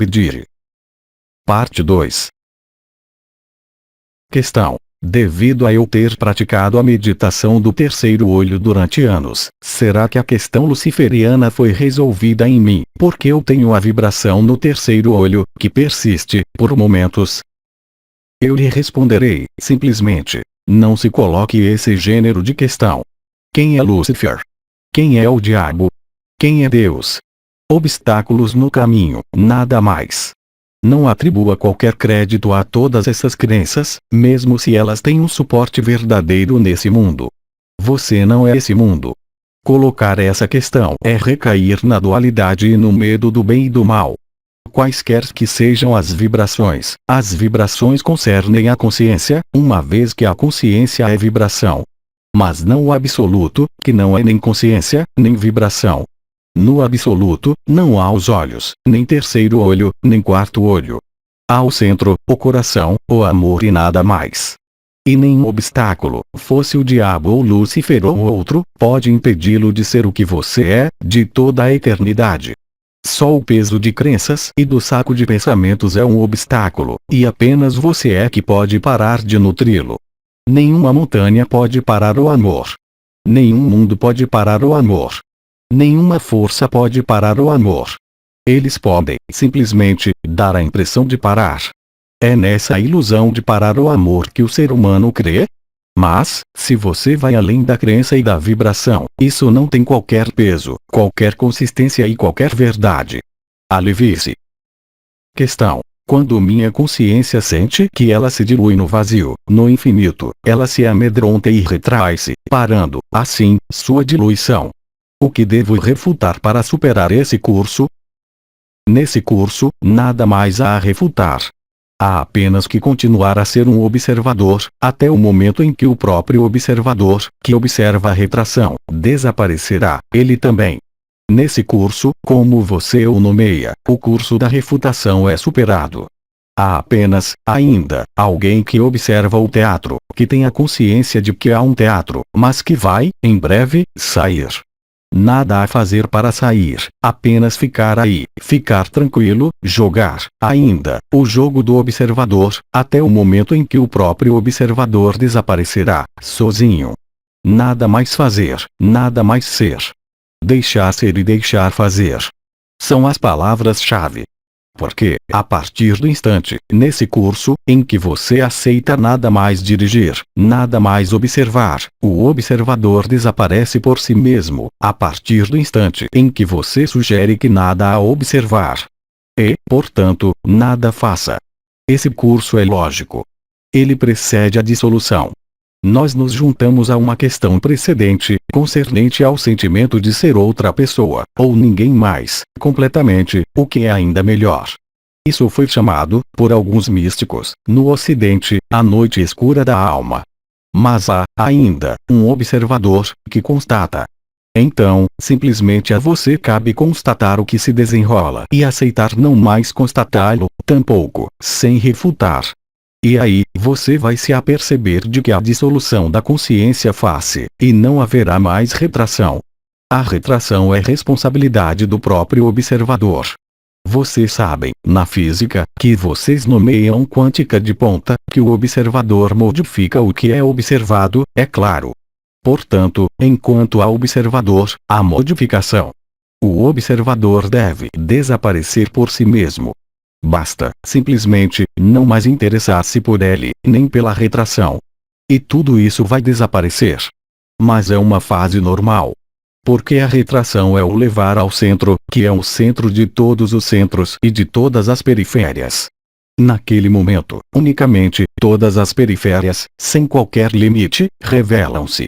Abdire. Parte 2. Questão: devido a eu ter praticado a meditação do terceiro olho durante anos, será que a questão luciferiana foi resolvida em mim, porque eu tenho a vibração no terceiro olho, que persiste, por momentos? Eu lhe responderei, simplesmente, não se coloque esse gênero de questão. Quem é Lúcifer? Quem é o diabo? Quem é Deus? Obstáculos no caminho, nada mais. Não atribua qualquer crédito a todas essas crenças, mesmo se elas têm um suporte verdadeiro nesse mundo. Você não é esse mundo. Colocar essa questão é recair na dualidade e no medo do bem e do mal. Quaisquer que sejam as vibrações concernem a consciência, uma vez que a consciência é vibração. Mas não o absoluto, que não é nem consciência, nem vibração. No absoluto, não há os olhos, nem terceiro olho, nem quarto olho. Há o centro, o coração, o amor e nada mais. E nenhum obstáculo, fosse o diabo ou Lúcifer ou outro, pode impedi-lo de ser o que você é, de toda a eternidade. Só o peso de crenças e do saco de pensamentos é um obstáculo, e apenas você é que pode parar de nutri-lo. Nenhuma montanha pode parar o amor. Nenhum mundo pode parar o amor. Nenhuma força pode parar o amor. Eles podem, simplesmente, dar a impressão de parar. É nessa ilusão de parar o amor que o ser humano crê? Mas, se você vai além da crença e da vibração, isso não tem qualquer peso, qualquer consistência e qualquer verdade. Alivie-se. Questão: quando minha consciência sente que ela se dilui no vazio, no infinito, ela se amedronta e retrai-se, parando, assim, sua diluição. O que devo refutar para superar esse curso? Nesse curso, nada mais há a refutar. Há apenas que continuar a ser um observador, até o momento em que o próprio observador, que observa a retração, desaparecerá, ele também. Nesse curso, como você o nomeia, o curso da refutação é superado. Há apenas, ainda, alguém que observa o teatro, que tem a consciência de que há um teatro, mas que vai, em breve, sair. Nada a fazer para sair, apenas ficar aí, ficar tranquilo, jogar, ainda, o jogo do observador, até o momento em que o próprio observador desaparecerá, sozinho. Nada mais fazer, nada mais ser. Deixar ser e deixar fazer. São as palavras-chave. Porque, a partir do instante, nesse curso, em que você aceita nada mais dirigir, nada mais observar, o observador desaparece por si mesmo, a partir do instante em que você sugere que nada há a observar. E, portanto, nada faça. Esse curso é lógico. Ele precede a dissolução. Nós nos juntamos a uma questão precedente, concernente ao sentimento de ser outra pessoa, ou ninguém mais, completamente, o que é ainda melhor. Isso foi chamado, por alguns místicos, no Ocidente, a noite escura da alma. Mas há, ainda, um observador, que constata. Então, simplesmente a você cabe constatar o que se desenrola e aceitar, não mais constatá-lo, tampouco, sem refutar. E aí, você vai se aperceber de que a dissolução da consciência faz-se, e não haverá mais retração. A retração é responsabilidade do próprio observador. Vocês sabem, na física, que vocês nomeiam quântica de ponta, que o observador modifica o que é observado, é claro. Portanto, enquanto há observador, há modificação. O observador deve desaparecer por si mesmo. Basta, simplesmente, não mais interessar-se por ele, nem pela retração. E tudo isso vai desaparecer. Mas é uma fase normal. Porque a retração é o levar ao centro, que é o centro de todos os centros e de todas as periférias. Naquele momento, unicamente, todas as periférias, sem qualquer limite, revelam-se.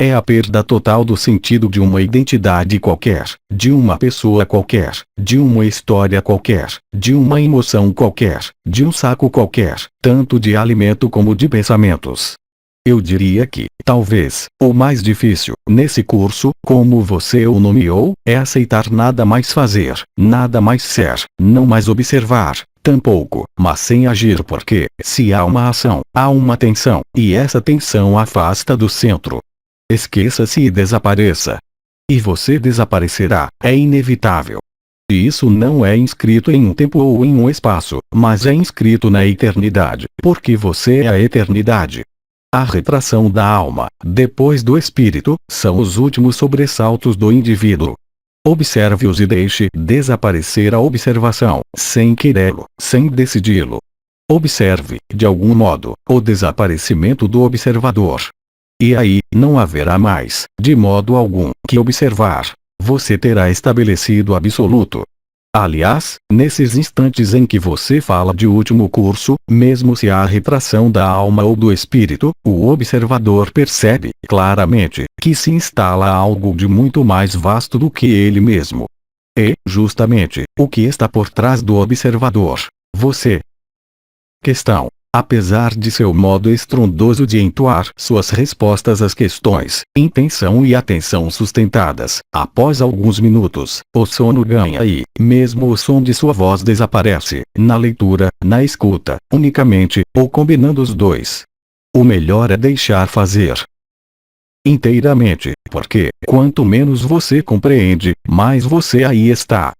É a perda total do sentido de uma identidade qualquer, de uma pessoa qualquer, de uma história qualquer, de uma emoção qualquer, de um saco qualquer, tanto de alimento como de pensamentos. Eu diria que, talvez, o mais difícil, nesse curso, como você o nomeou, é aceitar nada mais fazer, nada mais ser, não mais observar, tampouco, mas sem agir, porque, se há uma ação, há uma tensão, e essa tensão afasta do centro. Esqueça-se e desapareça. E você desaparecerá, é inevitável. E isso não é inscrito em um tempo ou em um espaço, mas é inscrito na eternidade, porque você é a eternidade. A retração da alma, depois do espírito, são os últimos sobressaltos do indivíduo. Observe-os e deixe desaparecer a observação, sem querê-lo, sem decidi-lo. Observe, de algum modo, o desaparecimento do observador. E aí, não haverá mais, de modo algum, que observar. Você terá estabelecido o absoluto. Aliás, nesses instantes em que você fala de último curso, mesmo se há retração da alma ou do espírito, o observador percebe, claramente, que se instala algo de muito mais vasto do que ele mesmo. E, justamente, o que está por trás do observador? Você. Questão. Apesar de seu modo estrondoso de entoar suas respostas às questões, intenção e atenção sustentadas, após alguns minutos, o sono ganha e, mesmo o som de sua voz desaparece, na leitura, na escuta, unicamente, ou combinando os dois. O melhor é deixar fazer inteiramente, porque, quanto menos você compreende, mais você aí está.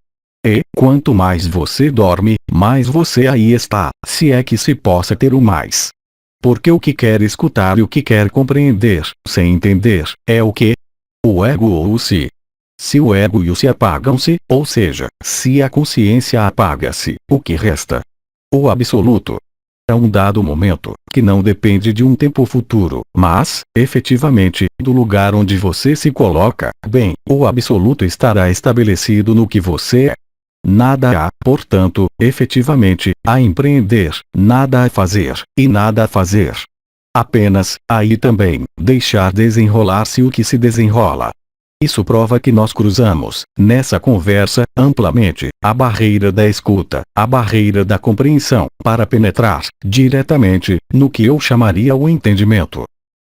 E, quanto mais você dorme, mais você aí está, se é que se possa ter o mais. Porque o que quer escutar e o que quer compreender, sem entender, é o que? O ego ou o si. Se o ego e o si apagam-se, ou seja, se a consciência apaga-se, o que resta? O absoluto. É um dado momento, que não depende de um tempo futuro, mas, efetivamente, do lugar onde você se coloca, bem, o absoluto estará estabelecido no que você é. Nada há, portanto, efetivamente, a empreender, nada a fazer, e nada a fazer. Apenas, aí também, deixar desenrolar-se o que se desenrola. Isso prova que nós cruzamos, nessa conversa, amplamente, a barreira da escuta, a barreira da compreensão, para penetrar, diretamente, no que eu chamaria o entendimento.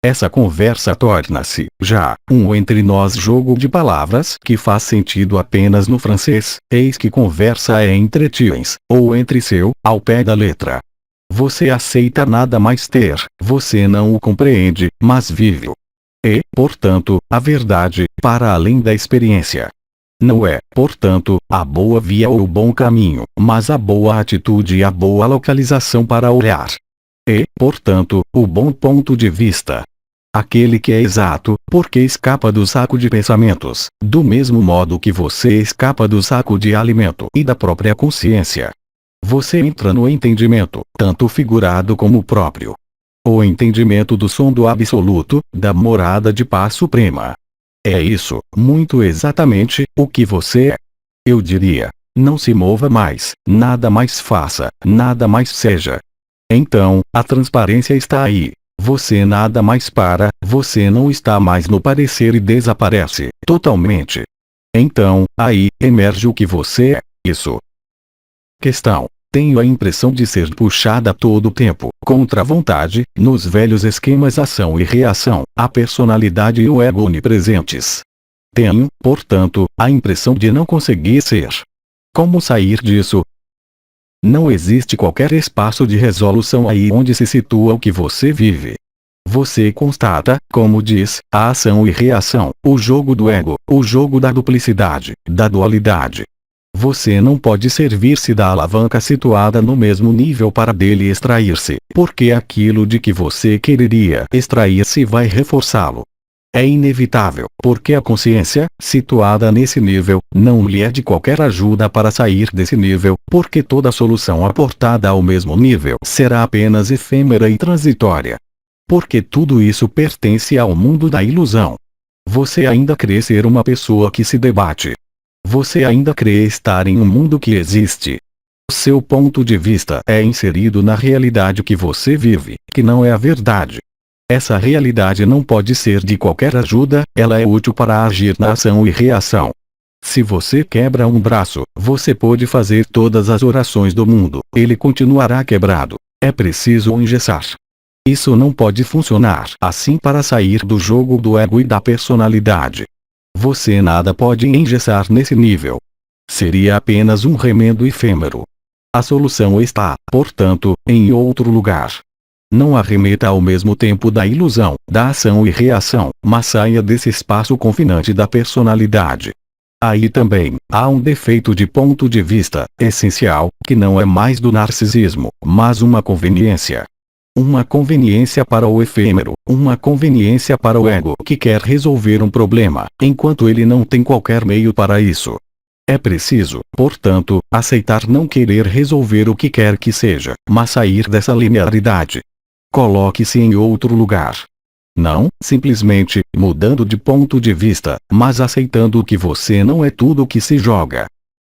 Essa conversa torna-se, já, um entre nós jogo de palavras que faz sentido apenas no francês, eis que conversa é entre tiens, ou entre seu, ao pé da letra. Você aceita nada mais ter, você não o compreende, mas vive-o. E, portanto, a verdade, para além da experiência. Não é, portanto, a boa via ou o bom caminho, mas a boa atitude e a boa localização para olhar. E, portanto, o bom ponto de vista. Aquele que é exato, porque escapa do saco de pensamentos, do mesmo modo que você escapa do saco de alimento e da própria consciência. Você entra no entendimento, tanto figurado como próprio. O entendimento do som do absoluto, da morada de paz suprema. É isso, muito exatamente, o que você é. Eu diria, não se mova mais, nada mais faça, nada mais seja. Então, a transparência está aí. Você nada mais para, você não está mais no parecer e desaparece, totalmente. Então, aí, emerge o que você é, isso. Questão. Tenho a impressão de ser puxada a todo tempo, contra a vontade, nos velhos esquemas ação e reação, a personalidade e o ego onipresentes. Tenho, portanto, a impressão de não conseguir ser. Como sair disso? Não existe qualquer espaço de resolução aí onde se situa o que você vive. Você constata, como diz, a ação e reação, o jogo do ego, o jogo da duplicidade, da dualidade. Você não pode servir-se da alavanca situada no mesmo nível para dele extrair-se, porque aquilo de que você quereria extrair-se vai reforçá-lo. É inevitável, porque a consciência, situada nesse nível, não lhe é de qualquer ajuda para sair desse nível, porque toda solução aportada ao mesmo nível será apenas efêmera e transitória. Porque tudo isso pertence ao mundo da ilusão. Você ainda crê ser uma pessoa que se debate. Você ainda crê estar em um mundo que existe. Seu ponto de vista é inserido na realidade que você vive, que não é a verdade. Essa realidade não pode ser de qualquer ajuda, ela é útil para agir na ação e reação. Se você quebra um braço, você pode fazer todas as orações do mundo, ele continuará quebrado. É preciso o engessar. Isso não pode funcionar assim para sair do jogo do ego e da personalidade. Você nada pode engessar nesse nível. Seria apenas um remendo efêmero. A solução está, portanto, em outro lugar. Não arremeta ao mesmo tempo da ilusão, da ação e reação, mas saia desse espaço confinante da personalidade. Aí também, há um defeito de ponto de vista, essencial, que não é mais do narcisismo, mas uma conveniência. Uma conveniência para o efêmero, uma conveniência para o ego que quer resolver um problema, enquanto ele não tem qualquer meio para isso. É preciso, portanto, aceitar não querer resolver o que quer que seja, mas sair dessa linearidade. Coloque-se em outro lugar. Não, simplesmente, mudando de ponto de vista, mas aceitando que você não é tudo o que se joga.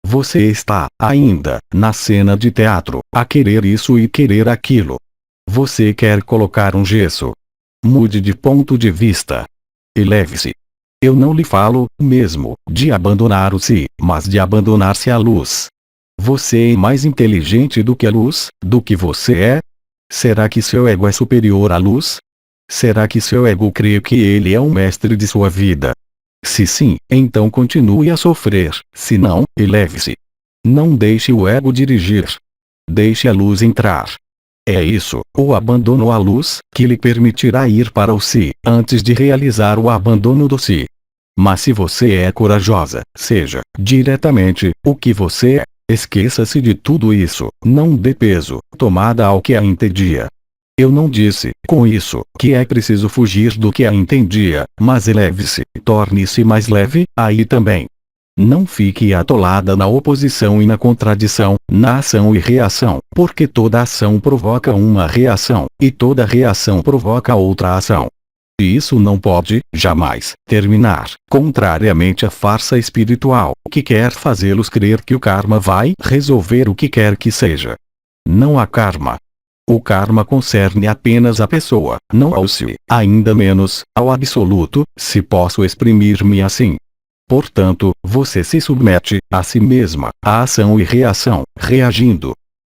Você está, ainda, na cena de teatro, a querer isso e querer aquilo. Você quer colocar um gesso. Mude de ponto de vista. Eleve-se. Eu não lhe falo, mesmo, de abandonar o si, mas de abandonar-se à luz. Você é mais inteligente do que a luz, do que você é? Será que seu ego é superior à luz? Será que seu ego crê que ele é o mestre de sua vida? Se sim, então continue a sofrer, se não, eleve-se. Não deixe o ego dirigir. Deixe a luz entrar. É isso, o abandono à luz, que lhe permitirá ir para o si, antes de realizar o abandono do si. Mas se você é corajosa, seja, diretamente, o que você é. Esqueça-se de tudo isso, não dê peso, tomada ao que a entendia. Eu não disse, com isso, que é preciso fugir do que a entendia, mas eleve-se, torne-se mais leve, aí também. Não fique atolada na oposição e na contradição, na ação e reação, porque toda ação provoca uma reação, e toda reação provoca outra ação. E isso não pode, jamais, terminar, contrariamente à farsa espiritual, que quer fazê-los crer que o karma vai resolver o que quer que seja. Não há karma. O karma concerne apenas a pessoa, não ao si, ainda menos, ao absoluto, se posso exprimir-me assim. Portanto, você se submete, a si mesma, à ação e reação, reagindo.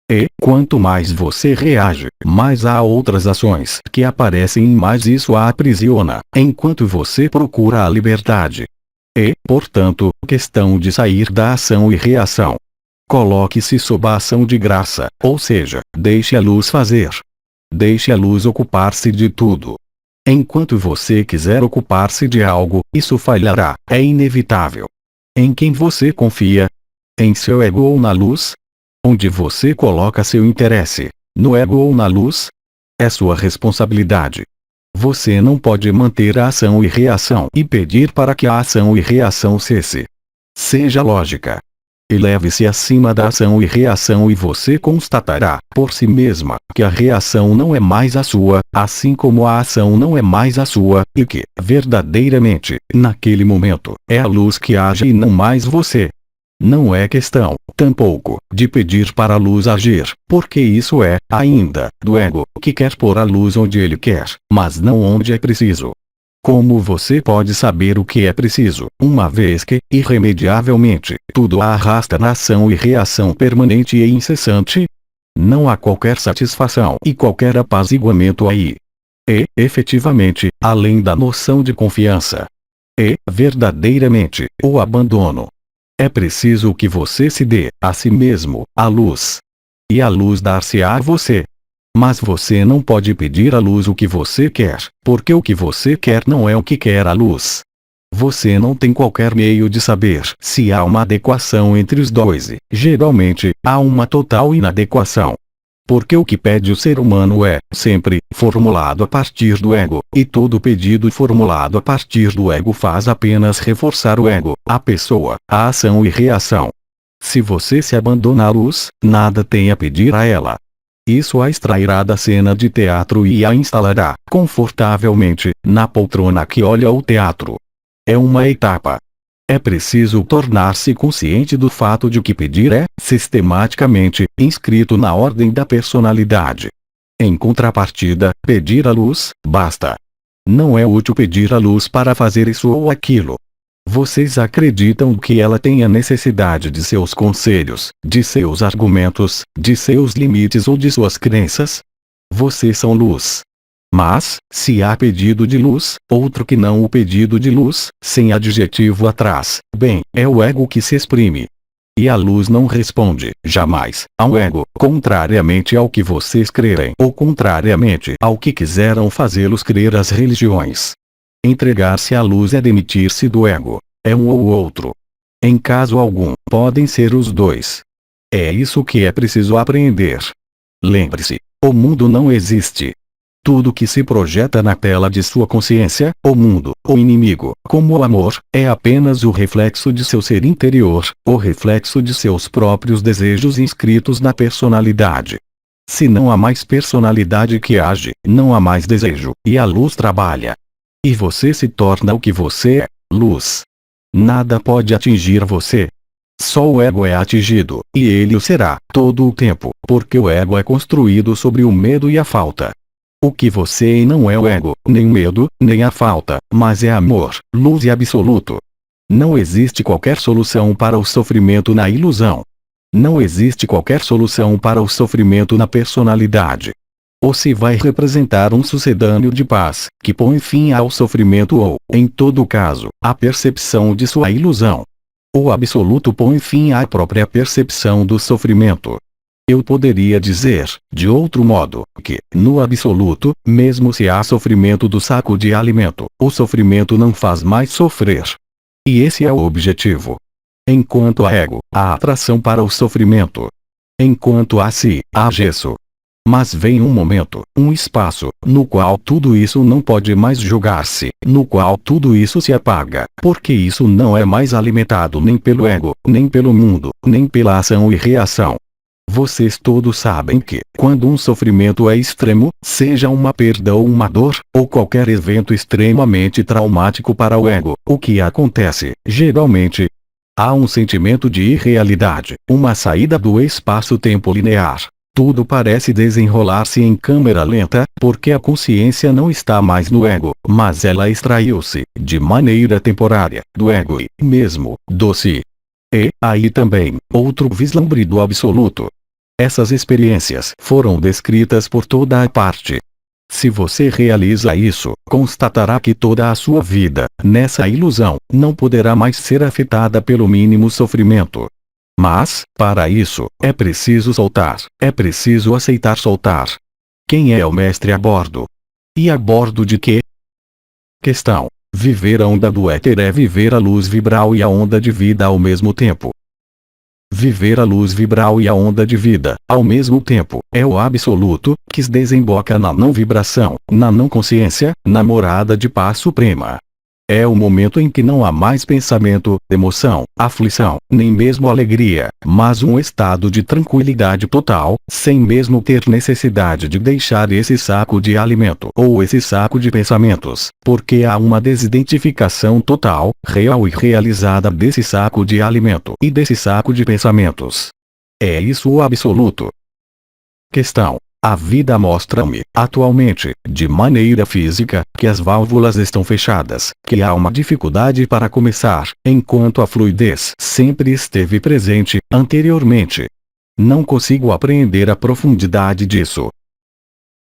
E, quanto mais você reage, mais há outras ações que aparecem e mais isso a aprisiona, enquanto você procura a liberdade. E, portanto, questão de sair da ação e reação. Coloque-se sob a ação de graça, ou seja, deixe a luz fazer. Deixe a luz ocupar-se de tudo. Enquanto você quiser ocupar-se de algo, isso falhará, é inevitável. Em quem você confia? Em seu ego ou na luz? Onde você coloca seu interesse? No ego ou na luz? É sua responsabilidade. Você não pode manter a ação e reação e pedir para que a ação e reação cesse. Seja lógica. Eleve-se acima da ação e reação e você constatará, por si mesma, que a reação não é mais a sua, assim como a ação não é mais a sua, e que, verdadeiramente, naquele momento, é a luz que age e não mais você. Não é questão, tampouco, de pedir para a luz agir, porque isso é, ainda, do ego, que quer pôr a luz onde ele quer, mas não onde é preciso. Como você pode saber o que é preciso, uma vez que, irremediavelmente, tudo a arrasta na ação e reação permanente e incessante? Não há qualquer satisfação e qualquer apaziguamento aí. E, efetivamente, além da noção de confiança. E, verdadeiramente, o abandono. É preciso que você se dê, a si mesmo, a luz. E a luz dar-se-á a você. Mas você não pode pedir à luz o que você quer, porque o que você quer não é o que quer a luz. Você não tem qualquer meio de saber se há uma adequação entre os dois e, geralmente, há uma total inadequação. Porque o que pede o ser humano é, sempre, formulado a partir do ego, e todo pedido formulado a partir do ego faz apenas reforçar o ego, a pessoa, a ação e reação. Se você se abandona à luz, nada tem a pedir a ela. Isso a extrairá da cena de teatro e a instalará, confortavelmente, na poltrona que olha o teatro. É uma etapa. É preciso tornar-se consciente do fato de que pedir é, sistematicamente, inscrito na ordem da personalidade. Em contrapartida, pedir a luz, basta. Não é útil pedir a luz para fazer isso ou aquilo. Vocês acreditam que ela tenha necessidade de seus conselhos, de seus argumentos, de seus limites ou de suas crenças? Vocês são luz. Mas, se há pedido de luz, outro que não o pedido de luz, sem adjetivo atrás, bem, é o ego que se exprime. E a luz não responde, jamais, ao ego, contrariamente ao que vocês crerem ou contrariamente ao que quiseram fazê-los crer as religiões. Entregar-se à luz é demitir-se do ego. É um ou outro. Em caso algum, podem ser os dois. É isso que é preciso aprender. Lembre-se, o mundo não existe. Tudo que se projeta na tela de sua consciência, o mundo, o inimigo, como o amor, é apenas o reflexo de seu ser interior, o reflexo de seus próprios desejos inscritos na personalidade. Se não há mais personalidade que age, não há mais desejo, e a luz trabalha. E você se torna o que você é, luz. Nada pode atingir você. Só o ego é atingido, e ele o será, todo o tempo, porque o ego é construído sobre o medo e a falta. O que você é não é o ego, nem o medo, nem a falta, mas é amor, luz e absoluto. Não existe qualquer solução para o sofrimento na ilusão. Não existe qualquer solução para o sofrimento na personalidade. Ou se vai representar um sucedâneo de paz, que põe fim ao sofrimento ou, em todo caso, à percepção de sua ilusão. O absoluto põe fim à própria percepção do sofrimento. Eu poderia dizer, de outro modo, que, no absoluto, mesmo se há sofrimento do saco de alimento, o sofrimento não faz mais sofrer. E esse é o objetivo. Enquanto há ego, há atração para o sofrimento. Enquanto há si, há gesso. Mas vem um momento, um espaço, no qual tudo isso não pode mais jogar-se, no qual tudo isso se apaga, porque isso não é mais alimentado nem pelo ego, nem pelo mundo, nem pela ação e reação. Vocês todos sabem que, quando um sofrimento é extremo, seja uma perda ou uma dor, ou qualquer evento extremamente traumático para o ego, o que acontece, geralmente? Há um sentimento de irrealidade, uma saída do espaço-tempo linear. Tudo parece desenrolar-se em câmera lenta, porque a consciência não está mais no ego, mas ela extraiu-se, de maneira temporária, do ego e, mesmo, do si. E, aí também, outro vislumbre do absoluto. Essas experiências foram descritas por toda a parte. Se você realiza isso, constatará que toda a sua vida, nessa ilusão, não poderá mais ser afetada pelo mínimo sofrimento. Mas, para isso, é preciso soltar, é preciso aceitar soltar. Quem é o mestre a bordo? E a bordo de quê? Questão. Viver a onda do éter é viver a luz vibral e a onda de vida ao mesmo tempo. Viver a luz vibral e a onda de vida, ao mesmo tempo, é o absoluto, que desemboca na não vibração, na não consciência, na morada de paz suprema. É o momento em que não há mais pensamento, emoção, aflição, nem mesmo alegria, mas um estado de tranquilidade total, sem mesmo ter necessidade de deixar esse saco de alimento ou esse saco de pensamentos, porque há uma desidentificação total, real e realizada desse saco de alimento e desse saco de pensamentos. É isso o absoluto. Questão. A vida mostra-me, atualmente, de maneira física, que as válvulas estão fechadas, que há uma dificuldade para começar, enquanto a fluidez sempre esteve presente, anteriormente. Não consigo apreender a profundidade disso.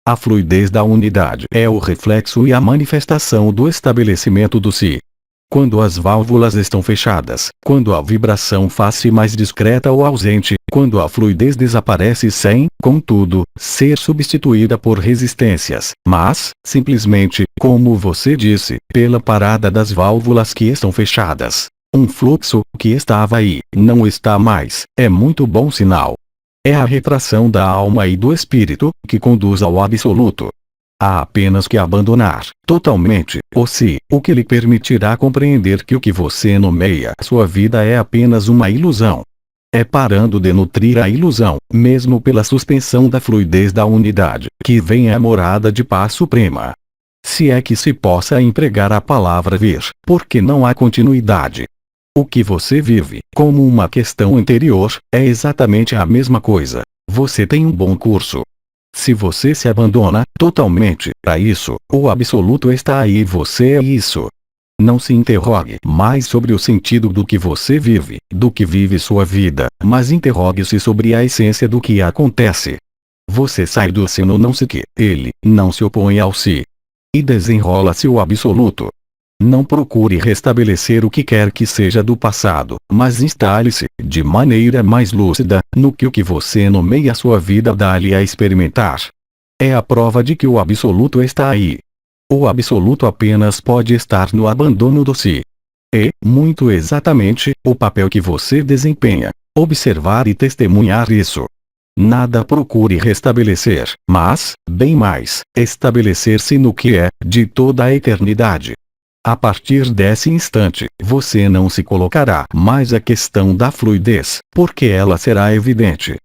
A fluidez da unidade é o reflexo e a manifestação do estabelecimento do si. Quando as válvulas estão fechadas, quando a vibração faz-se mais discreta ou ausente, quando a fluidez desaparece sem, contudo, ser substituída por resistências, mas, simplesmente, como você disse, pela parada das válvulas que estão fechadas. Um fluxo, que estava aí, não está mais, é muito bom sinal. É a retração da alma e do espírito, que conduz ao absoluto. Há apenas que abandonar, totalmente, o si, o que lhe permitirá compreender que o que você nomeia sua vida é apenas uma ilusão. É parando de nutrir a ilusão, mesmo pela suspensão da fluidez da unidade, que vem a morada de paz suprema. Se é que se possa empregar a palavra vir, porque não há continuidade. O que você vive, como uma questão anterior, é exatamente a mesma coisa. Você tem um bom curso. Se você se abandona, totalmente, a isso, o absoluto está aí e você é isso. Não se interrogue mais sobre o sentido do que você vive, do que vive sua vida, mas interrogue-se sobre a essência do que acontece. Você sai do si no não se que, ele, não se opõe ao si. E desenrola-se o absoluto. Não procure restabelecer o que quer que seja do passado, mas instale-se, de maneira mais lúcida, no que o que você nomeia sua vida dá-lhe a experimentar. É a prova de que o absoluto está aí. O absoluto apenas pode estar no abandono do si. E, muito exatamente, o papel que você desempenha. Observar e testemunhar isso. Nada procure restabelecer, mas, bem mais, estabelecer-se no que é, de toda a eternidade. A partir desse instante, você não se colocará mais a questão da fluidez, porque ela será evidente.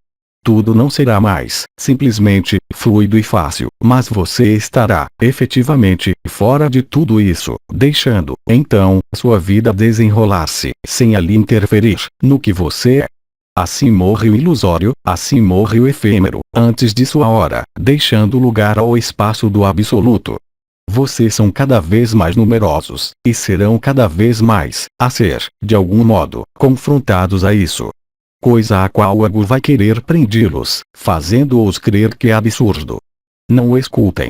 Tudo não será mais, simplesmente, fluido e fácil, mas você estará, efetivamente, fora de tudo isso, deixando, então, sua vida desenrolar-se, sem ali interferir, no que você é. Assim morre o ilusório, assim morre o efêmero, antes de sua hora, deixando lugar ao espaço do absoluto. Vocês são cada vez mais numerosos, e serão cada vez mais, a ser, de algum modo, confrontados a isso. Coisa a qual o ego vai querer prendê-los, fazendo-os crer que é absurdo. Não o escutem.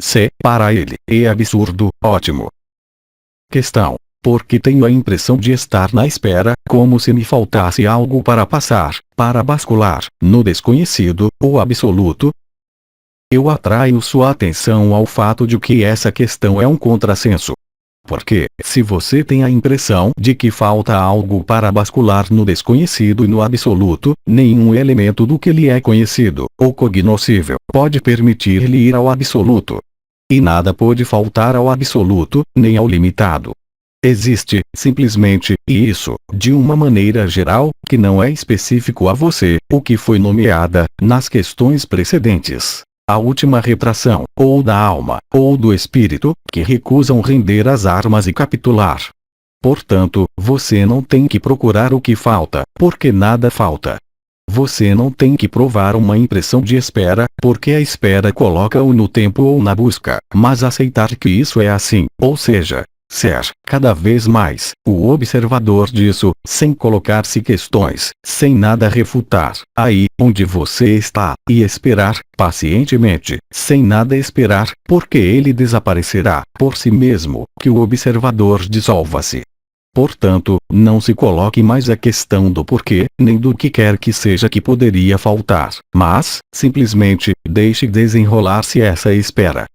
Se, para ele, é absurdo, ótimo. Questão. Porque tenho a impressão de estar na espera, como se me faltasse algo para passar, para bascular, no desconhecido, ou absoluto. Eu atraio sua atenção ao fato de que essa questão é um contrassenso. Porque, se você tem a impressão de que falta algo para bascular no desconhecido e no absoluto, nenhum elemento do que lhe é conhecido, ou cognoscível, pode permitir-lhe ir ao absoluto. E nada pode faltar ao absoluto, nem ao limitado. Existe, simplesmente, e isso, de uma maneira geral, que não é específico a você, o que foi nomeada, nas questões precedentes. A última retração, ou da alma, ou do espírito, que recusam render as armas e capitular. Portanto, você não tem que procurar o que falta, porque nada falta. Você não tem que provar uma impressão de espera, porque a espera coloca-o no tempo ou na busca, mas aceitar que isso é assim, ou seja, ser, cada vez mais, o observador disso, sem colocar-se questões, sem nada refutar, aí, onde você está, e esperar, pacientemente, sem nada esperar, porque ele desaparecerá, por si mesmo, que o observador dissolva-se. Portanto, não se coloque mais a questão do porquê, nem do que quer que seja que poderia faltar, mas, simplesmente, deixe desenrolar-se essa espera.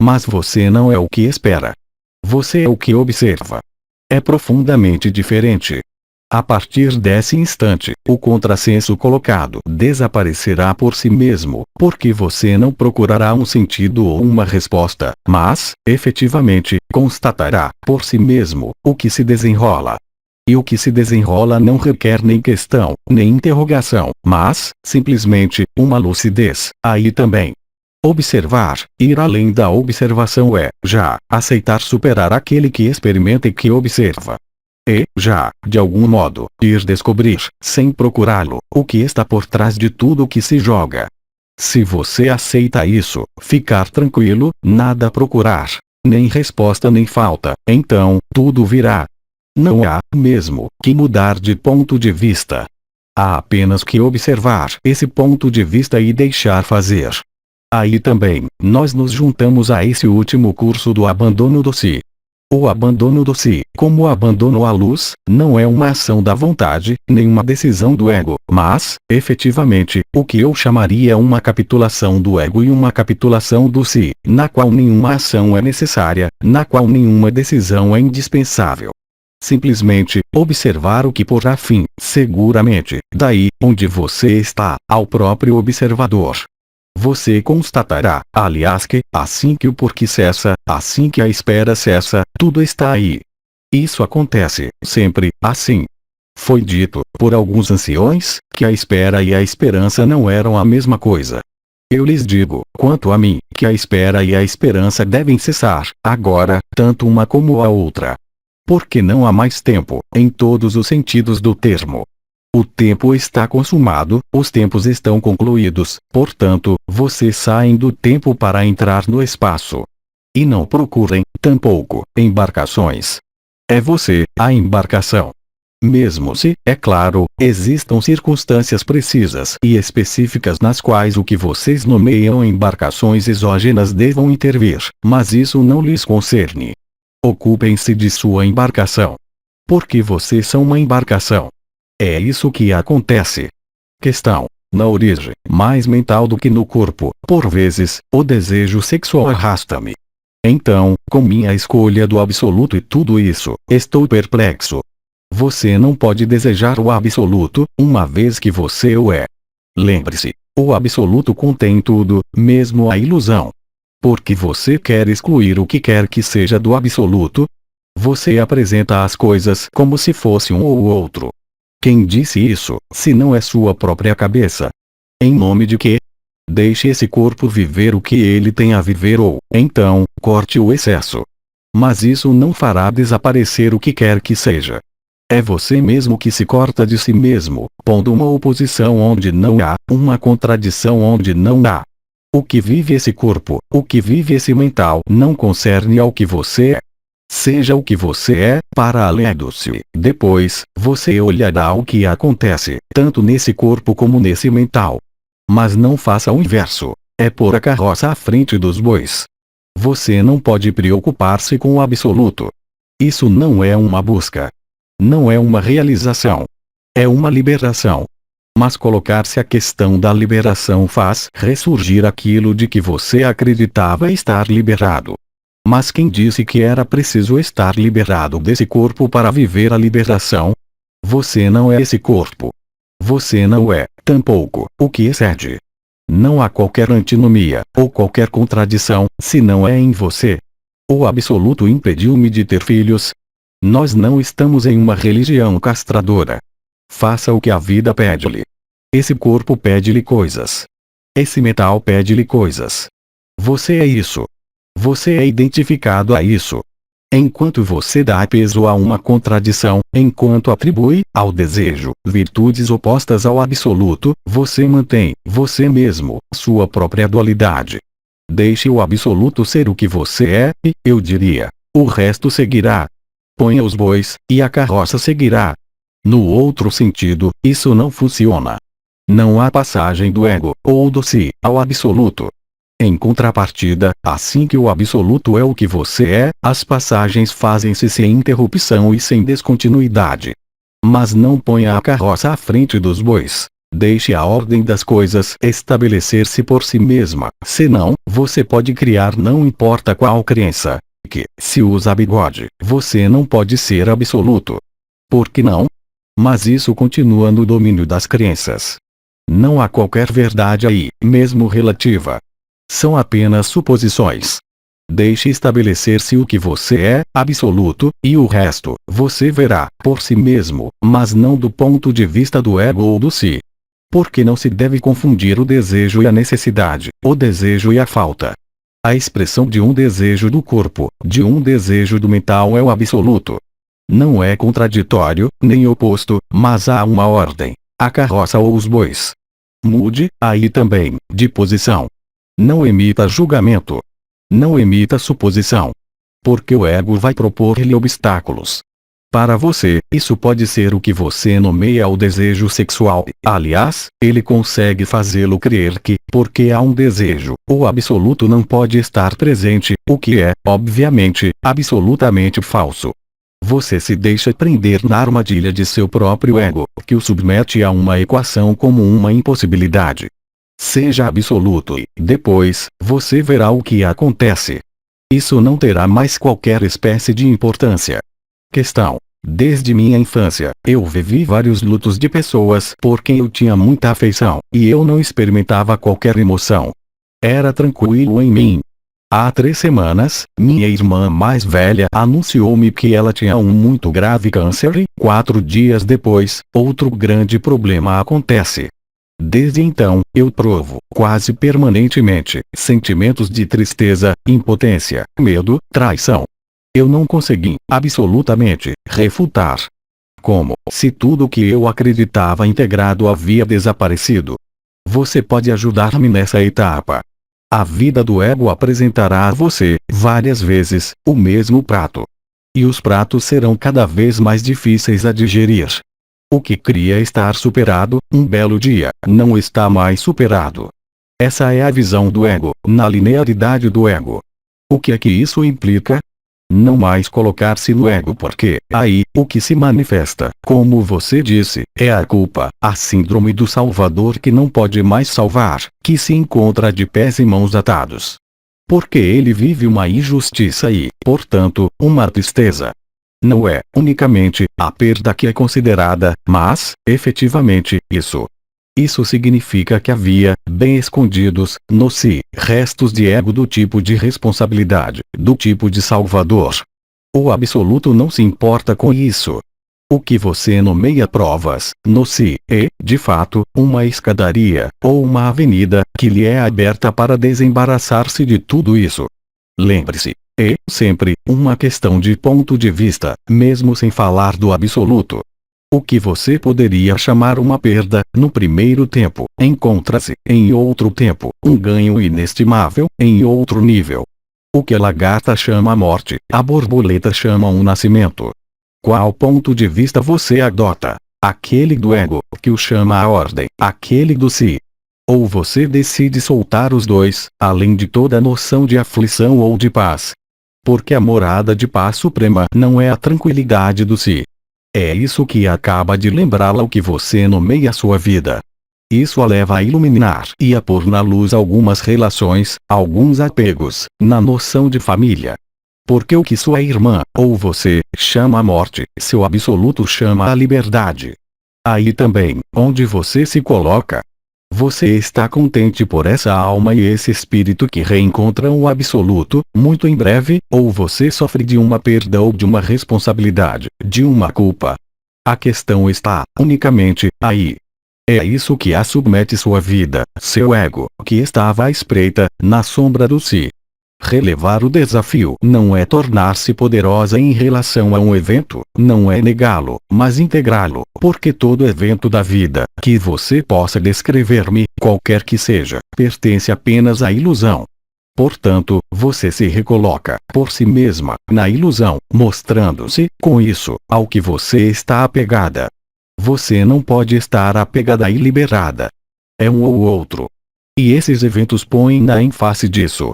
Mas você não é o que espera. Você é o que observa. É profundamente diferente. A partir desse instante, o contrassenso colocado desaparecerá por si mesmo, porque você não procurará um sentido ou uma resposta, mas, efetivamente, constatará, por si mesmo, o que se desenrola. E o que se desenrola não requer nem questão, nem interrogação, mas, simplesmente, uma lucidez, aí também. Observar, ir além da observação é, já, aceitar superar aquele que experimenta e que observa. E, já, de algum modo, ir descobrir, sem procurá-lo, o que está por trás de tudo o que se joga. Se você aceita isso, ficar tranquilo, nada procurar, nem resposta nem falta, então, tudo virá. Não há, mesmo, que mudar de ponto de vista. Há apenas que observar esse ponto de vista e deixar fazer. Aí também, nós nos juntamos a esse último curso do abandono do si. O abandono do si, como o abandono à luz, não é uma ação da vontade, nem uma decisão do ego, mas, efetivamente, o que eu chamaria uma capitulação do ego e uma capitulação do si, na qual nenhuma ação é necessária, na qual nenhuma decisão é indispensável. Simplesmente, observar o que porá fim, seguramente, daí, onde você está, ao próprio observador. Você constatará, aliás, que, assim que o porquê cessa, assim que a espera cessa, tudo está aí. Isso acontece, sempre, assim. Foi dito, por alguns anciões, que a espera e a esperança não eram a mesma coisa. Eu lhes digo, quanto a mim, que a espera e a esperança devem cessar, agora, tanto uma como a outra. Porque não há mais tempo, em todos os sentidos do termo. O tempo está consumado, os tempos estão concluídos, portanto, vocês saem do tempo para entrar no espaço. E não procurem, tampouco, embarcações. É você, a embarcação. Mesmo se, é claro, existam circunstâncias precisas e específicas nas quais o que vocês nomeiam embarcações exógenas devam intervir, mas isso não lhes concerne. Ocupem-se de sua embarcação. Porque vocês são uma embarcação. É isso que acontece. Questão. Na origem, mais mental do que no corpo, por vezes, o desejo sexual arrasta-me. Então, com minha escolha do absoluto e tudo isso, estou perplexo. Você não pode desejar o absoluto, uma vez que você o é. Lembre-se, o absoluto contém tudo, mesmo a ilusão. Porque você quer excluir o que quer que seja do absoluto? Você apresenta as coisas como se fosse um ou outro. Quem disse isso, se não é sua própria cabeça? Em nome de quê? Deixe esse corpo viver o que ele tem a viver ou, então, corte o excesso. Mas isso não fará desaparecer o que quer que seja. É você mesmo que se corta de si mesmo, pondo uma oposição onde não há, uma contradição onde não há. O que vive esse corpo, o que vive esse mental, não concerne ao que você é. Seja o que você é, para além do si. Depois, você olhará o que acontece, tanto nesse corpo como nesse mental. Mas não faça o inverso. É pôr a carroça à frente dos bois. Você não pode preocupar-se com o absoluto. Isso não é uma busca. Não é uma realização. É uma liberação. Mas colocar-se a questão da liberação faz ressurgir aquilo de que você acreditava estar liberado. Mas quem disse que era preciso estar liberado desse corpo para viver a liberação? Você não é esse corpo. Você não é, tampouco, o que excede. Não há qualquer antinomia, ou qualquer contradição, se não é em você. O absoluto impediu-me de ter filhos. Nós não estamos em uma religião castradora. Faça o que a vida pede-lhe. Esse corpo pede-lhe coisas. Esse metal pede-lhe coisas. Você é isso. Você é identificado a isso. Enquanto você dá peso a uma contradição, enquanto atribui, ao desejo, virtudes opostas ao absoluto, você mantém, você mesmo, sua própria dualidade. Deixe o absoluto ser o que você é, e, eu diria, o resto seguirá. Ponha os bois, e a carroça seguirá. No outro sentido, isso não funciona. Não há passagem do ego, ou do si, ao absoluto. Em contrapartida, assim que o absoluto é o que você é, as passagens fazem-se sem interrupção e sem descontinuidade. Mas não ponha a carroça à frente dos bois. Deixe a ordem das coisas estabelecer-se por si mesma, senão, você pode criar não importa qual crença. Que, se usa bigode, você não pode ser absoluto. Por que não? Mas isso continua no domínio das crenças. Não há qualquer verdade aí, mesmo relativa. São apenas suposições. Deixe estabelecer-se o que você é, absoluto, e o resto, você verá, por si mesmo, mas não do ponto de vista do ego ou do si. Porque não se deve confundir o desejo e a necessidade, o desejo e a falta. A expressão de um desejo do corpo, de um desejo do mental é o absoluto. Não é contraditório, nem oposto, mas há uma ordem, a carroça ou os bois. Mude, aí também, de posição. Não emita julgamento. Não emita suposição. Porque o ego vai propor-lhe obstáculos. Para você, isso pode ser o que você nomeia o desejo sexual. Aliás, ele consegue fazê-lo crer que, porque há um desejo, o absoluto não pode estar presente, o que é, obviamente, absolutamente falso. Você se deixa prender na armadilha de seu próprio ego, que o submete a uma equação como uma impossibilidade. Seja absoluto e, depois, você verá o que acontece. Isso não terá mais qualquer espécie de importância. Questão. Desde minha infância, eu vivi vários lutos de pessoas por quem eu tinha muita afeição, e eu não experimentava qualquer emoção. Era tranquilo em mim. Há 3 semanas, minha irmã mais velha anunciou-me que ela tinha um muito grave câncer e, 4 dias depois, outro grande problema acontece. Desde então, eu provo, quase permanentemente, sentimentos de tristeza, impotência, medo, traição. Eu não consegui, absolutamente, refutar. Como se tudo o que eu acreditava integrado havia desaparecido. Você pode ajudar-me nessa etapa. A vida do ego apresentará a você, várias vezes, o mesmo prato. E os pratos serão cada vez mais difíceis a digerir. O que cria estar superado, um belo dia, não está mais superado. Essa é a visão do ego, na linearidade do ego. O que é que isso implica? Não mais colocar-se no ego porque, aí, o que se manifesta, como você disse, é a culpa, a síndrome do salvador que não pode mais salvar, que se encontra de pés e mãos atados. Porque ele vive uma injustiça e, portanto, uma tristeza. Não é unicamente a perda que é considerada, mas, efetivamente, Isso significa que havia, bem escondidos, no si, restos de ego do tipo de responsabilidade, do tipo de salvador. O absoluto não se importa com isso. O que você nomeia provas, no si, é, de fato, uma escadaria, ou uma avenida, que lhe é aberta para desembaraçar-se de tudo isso. Lembre-se, é, sempre, uma questão de ponto de vista, mesmo sem falar do absoluto. O que você poderia chamar uma perda, no primeiro tempo, encontra-se, em outro tempo, um ganho inestimável, em outro nível. O que a lagarta chama a morte, a borboleta chama um nascimento. Qual ponto de vista você adota? Aquele do ego, que o chama a ordem, aquele do si. Ou você decide soltar os dois, além de toda noção de aflição ou de paz. Porque a morada de paz suprema não é a tranquilidade do si. É isso que acaba de lembrá-la o que você nomeia sua vida. Isso a leva a iluminar e a pôr na luz algumas relações, alguns apegos, na noção de família. Porque o que sua irmã, ou você, chama a morte, seu absoluto chama a liberdade. Aí também, onde você se coloca. Você está contente por essa alma e esse espírito que reencontram o absoluto, muito em breve, ou você sofre de uma perda ou de uma responsabilidade, de uma culpa. A questão está, unicamente, aí. É isso que a submete sua vida, seu ego, que estava à espreita, na sombra do si. Relevar o desafio não é tornar-se poderosa em relação a um evento, não é negá-lo, mas integrá-lo, porque todo evento da vida, que você possa descrever-me, qualquer que seja, pertence apenas à ilusão. Portanto, você se recoloca, por si mesma, na ilusão, mostrando-se, com isso, ao que você está apegada. Você não pode estar apegada e liberada. É um ou outro. E esses eventos põem-na em face disso.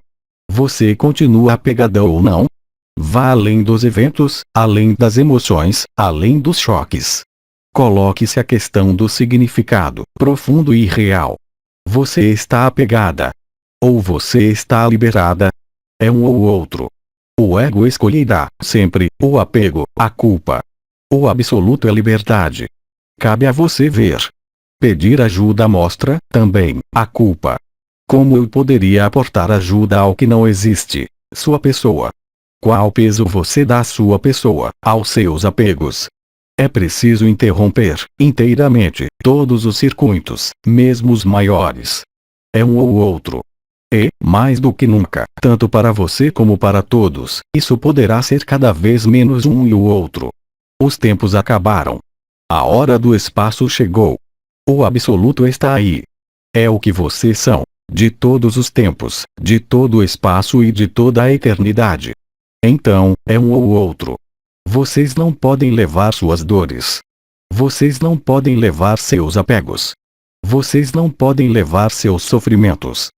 Você continua apegada ou não? Vá além dos eventos, além das emoções, além dos choques. Coloque-se a questão do significado, profundo e real. Você está apegada. Ou você está liberada? É um ou outro. O ego escolherá, sempre, o apego, a culpa. O absoluto é liberdade. Cabe a você ver. Pedir ajuda mostra, também, a culpa. Como eu poderia aportar ajuda ao que não existe? Sua pessoa. Qual peso você dá à sua pessoa, aos seus apegos? É preciso interromper, inteiramente, todos os circuitos, mesmo os maiores. É um ou outro. E, mais do que nunca, tanto para você como para todos, isso poderá ser cada vez menos um e o outro. Os tempos acabaram. A hora do espaço chegou. O absoluto está aí. É o que vocês são. De todos os tempos, de todo o espaço e de toda a eternidade. Então, é um ou outro. Vocês não podem levar suas dores. Vocês não podem levar seus apegos. Vocês não podem levar seus sofrimentos.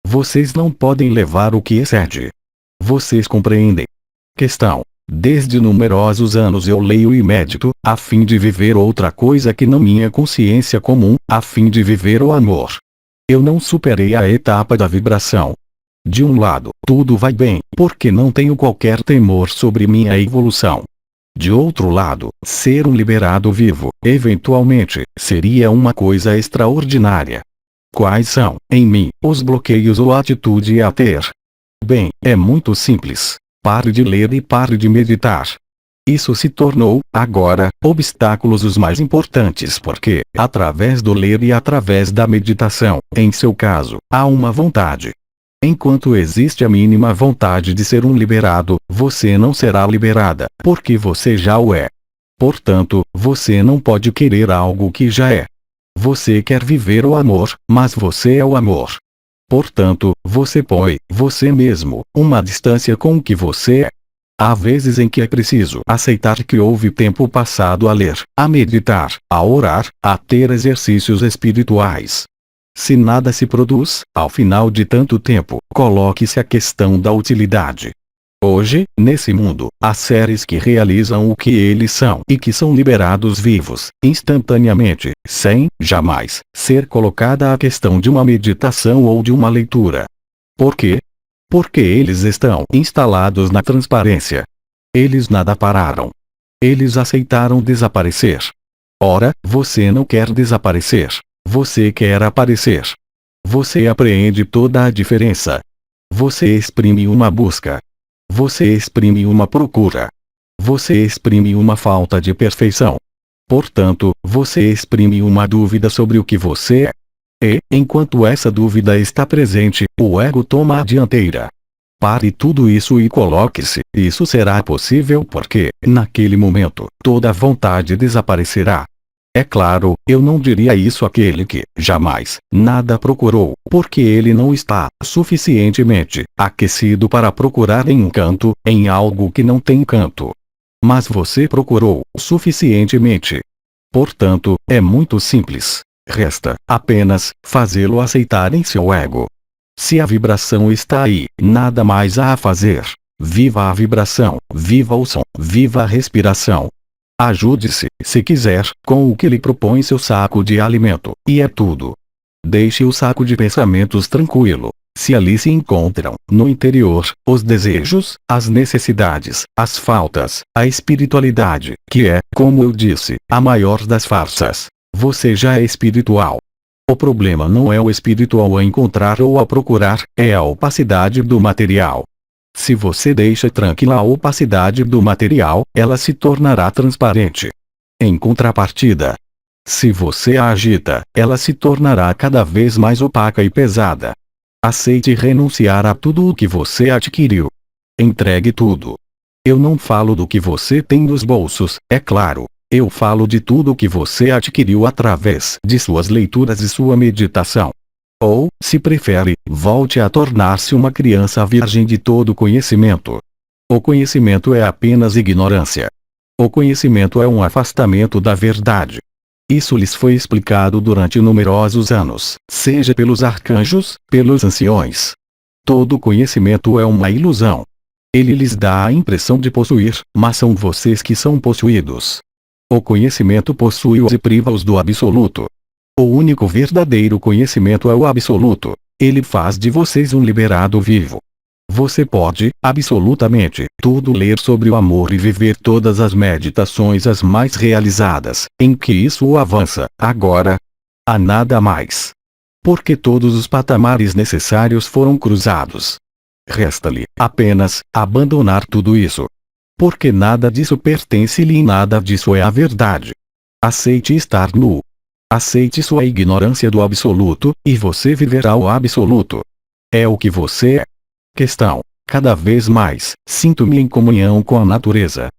Vocês não podem levar o que excede. Vocês compreendem? Questão. Desde numerosos anos eu leio e medito, a fim de viver outra coisa que não minha consciência comum, a fim de viver o amor. Eu não superei a etapa da vibração. De um lado, tudo vai bem, porque não tenho qualquer temor sobre minha evolução. De outro lado, ser um liberado vivo, eventualmente, seria uma coisa extraordinária. Quais são, em mim, os bloqueios ou atitude a ter? Bem, é muito simples. Pare de ler e pare de meditar. Isso se tornou, agora, obstáculos os mais importantes porque, através do ler e através da meditação, em seu caso, há uma vontade. Enquanto existe a mínima vontade de ser um liberado, você não será liberada, porque você já o é. Portanto, você não pode querer algo que já é. Você quer viver o amor, mas você é o amor. Portanto, você põe, você mesmo, uma distância com o que você é. Há vezes em que é preciso aceitar que houve tempo passado a ler, a meditar, a orar, a ter exercícios espirituais. Se nada se produz, ao final de tanto tempo, coloque-se a questão da utilidade. Hoje, nesse mundo, há seres que realizam o que eles são e que são liberados vivos, instantaneamente, sem, jamais, ser colocada a questão de uma meditação ou de uma leitura. Por quê? Porque eles estão instalados na transparência. Eles nada pararam. Eles aceitaram desaparecer. Ora, você não quer desaparecer. Você quer aparecer. Você apreende toda a diferença. Você exprime uma busca. Você exprime uma procura. Você exprime uma falta de perfeição. Portanto, você exprime uma dúvida sobre o que você é. E, enquanto essa dúvida está presente, o ego toma a dianteira. Pare tudo isso e coloque-se. Isso será possível porque, naquele momento, toda vontade desaparecerá. É claro, eu não diria isso àquele que, jamais, nada procurou, porque ele não está suficientemente aquecido para procurar em um canto, em algo que não tem canto. Mas você procurou suficientemente. Portanto, é muito simples. Resta apenas fazê-lo aceitar em seu ego. Se a vibração está aí, nada mais há a fazer. Viva a vibração, viva o som, viva a respiração. Ajude-se, se quiser, com o que lhe propõe seu saco de alimento, e é tudo. Deixe o saco de pensamentos tranquilo. Se ali se encontram, no interior, os desejos, as necessidades, as faltas, a espiritualidade, que é, como eu disse, a maior das farsas. Você já é espiritual. O problema não é o espiritual a encontrar ou a procurar, é a opacidade do material. Se você deixa tranquila a opacidade do material, ela se tornará transparente. Em contrapartida, se você a agita, ela se tornará cada vez mais opaca e pesada. Aceite renunciar a tudo o que você adquiriu. Entregue tudo. Eu não falo do que você tem nos bolsos, é claro. Eu falo de tudo o que você adquiriu através de suas leituras e sua meditação. Ou, se prefere, volte a tornar-se uma criança virgem de todo conhecimento. O conhecimento é apenas ignorância. O conhecimento é um afastamento da verdade. Isso lhes foi explicado durante numerosos anos, seja pelos arcanjos, pelos anciões. Todo conhecimento é uma ilusão. Ele lhes dá a impressão de possuir, mas são vocês que são possuídos. O conhecimento possui-os e priva-os do absoluto. O único verdadeiro conhecimento é o absoluto. Ele faz de vocês um liberado vivo. Você pode, absolutamente, tudo ler sobre o amor e viver todas as meditações as mais realizadas, em que isso o avança. Agora, há nada mais. Porque todos os patamares necessários foram cruzados. Resta-lhe, apenas, abandonar tudo isso. Porque nada disso pertence-lhe e nada disso é a verdade. Aceite estar nu. Aceite sua ignorância do absoluto, e você viverá o absoluto. É o que você é. Questão: cada vez mais, sinto-me em comunhão com a natureza.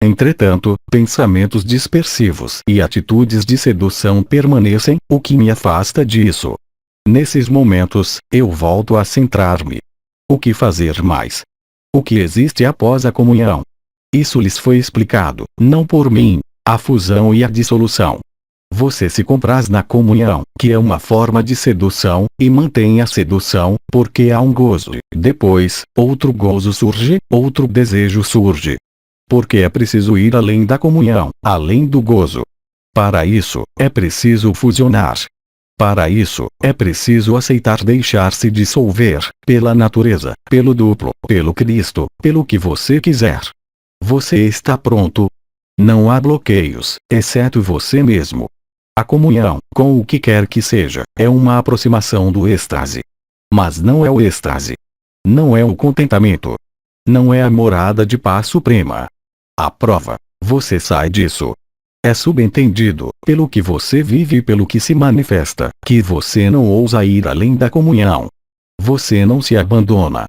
Entretanto, pensamentos dispersivos e atitudes de sedução permanecem, o que me afasta disso. Nesses momentos, eu volto a centrar-me. O que fazer mais? O que existe após a comunhão? Isso lhes foi explicado, não por mim, a fusão e a dissolução. Você se compraz na comunhão, que é uma forma de sedução, e mantém a sedução, porque há um gozo. Depois, outro gozo surge, outro desejo surge. Porque é preciso ir além da comunhão, além do gozo. Para isso, é preciso fusionar. Para isso, é preciso aceitar deixar-se dissolver, pela natureza, pelo duplo, pelo Cristo, pelo que você quiser. Você está pronto? Não há bloqueios, exceto você mesmo. A comunhão, com o que quer que seja, é uma aproximação do êxtase. Mas não é o êxtase. Não é o contentamento. Não é a morada de paz suprema. A prova: você sai disso. É subentendido, pelo que você vive e pelo que se manifesta, que você não ousa ir além da comunhão. Você não se abandona.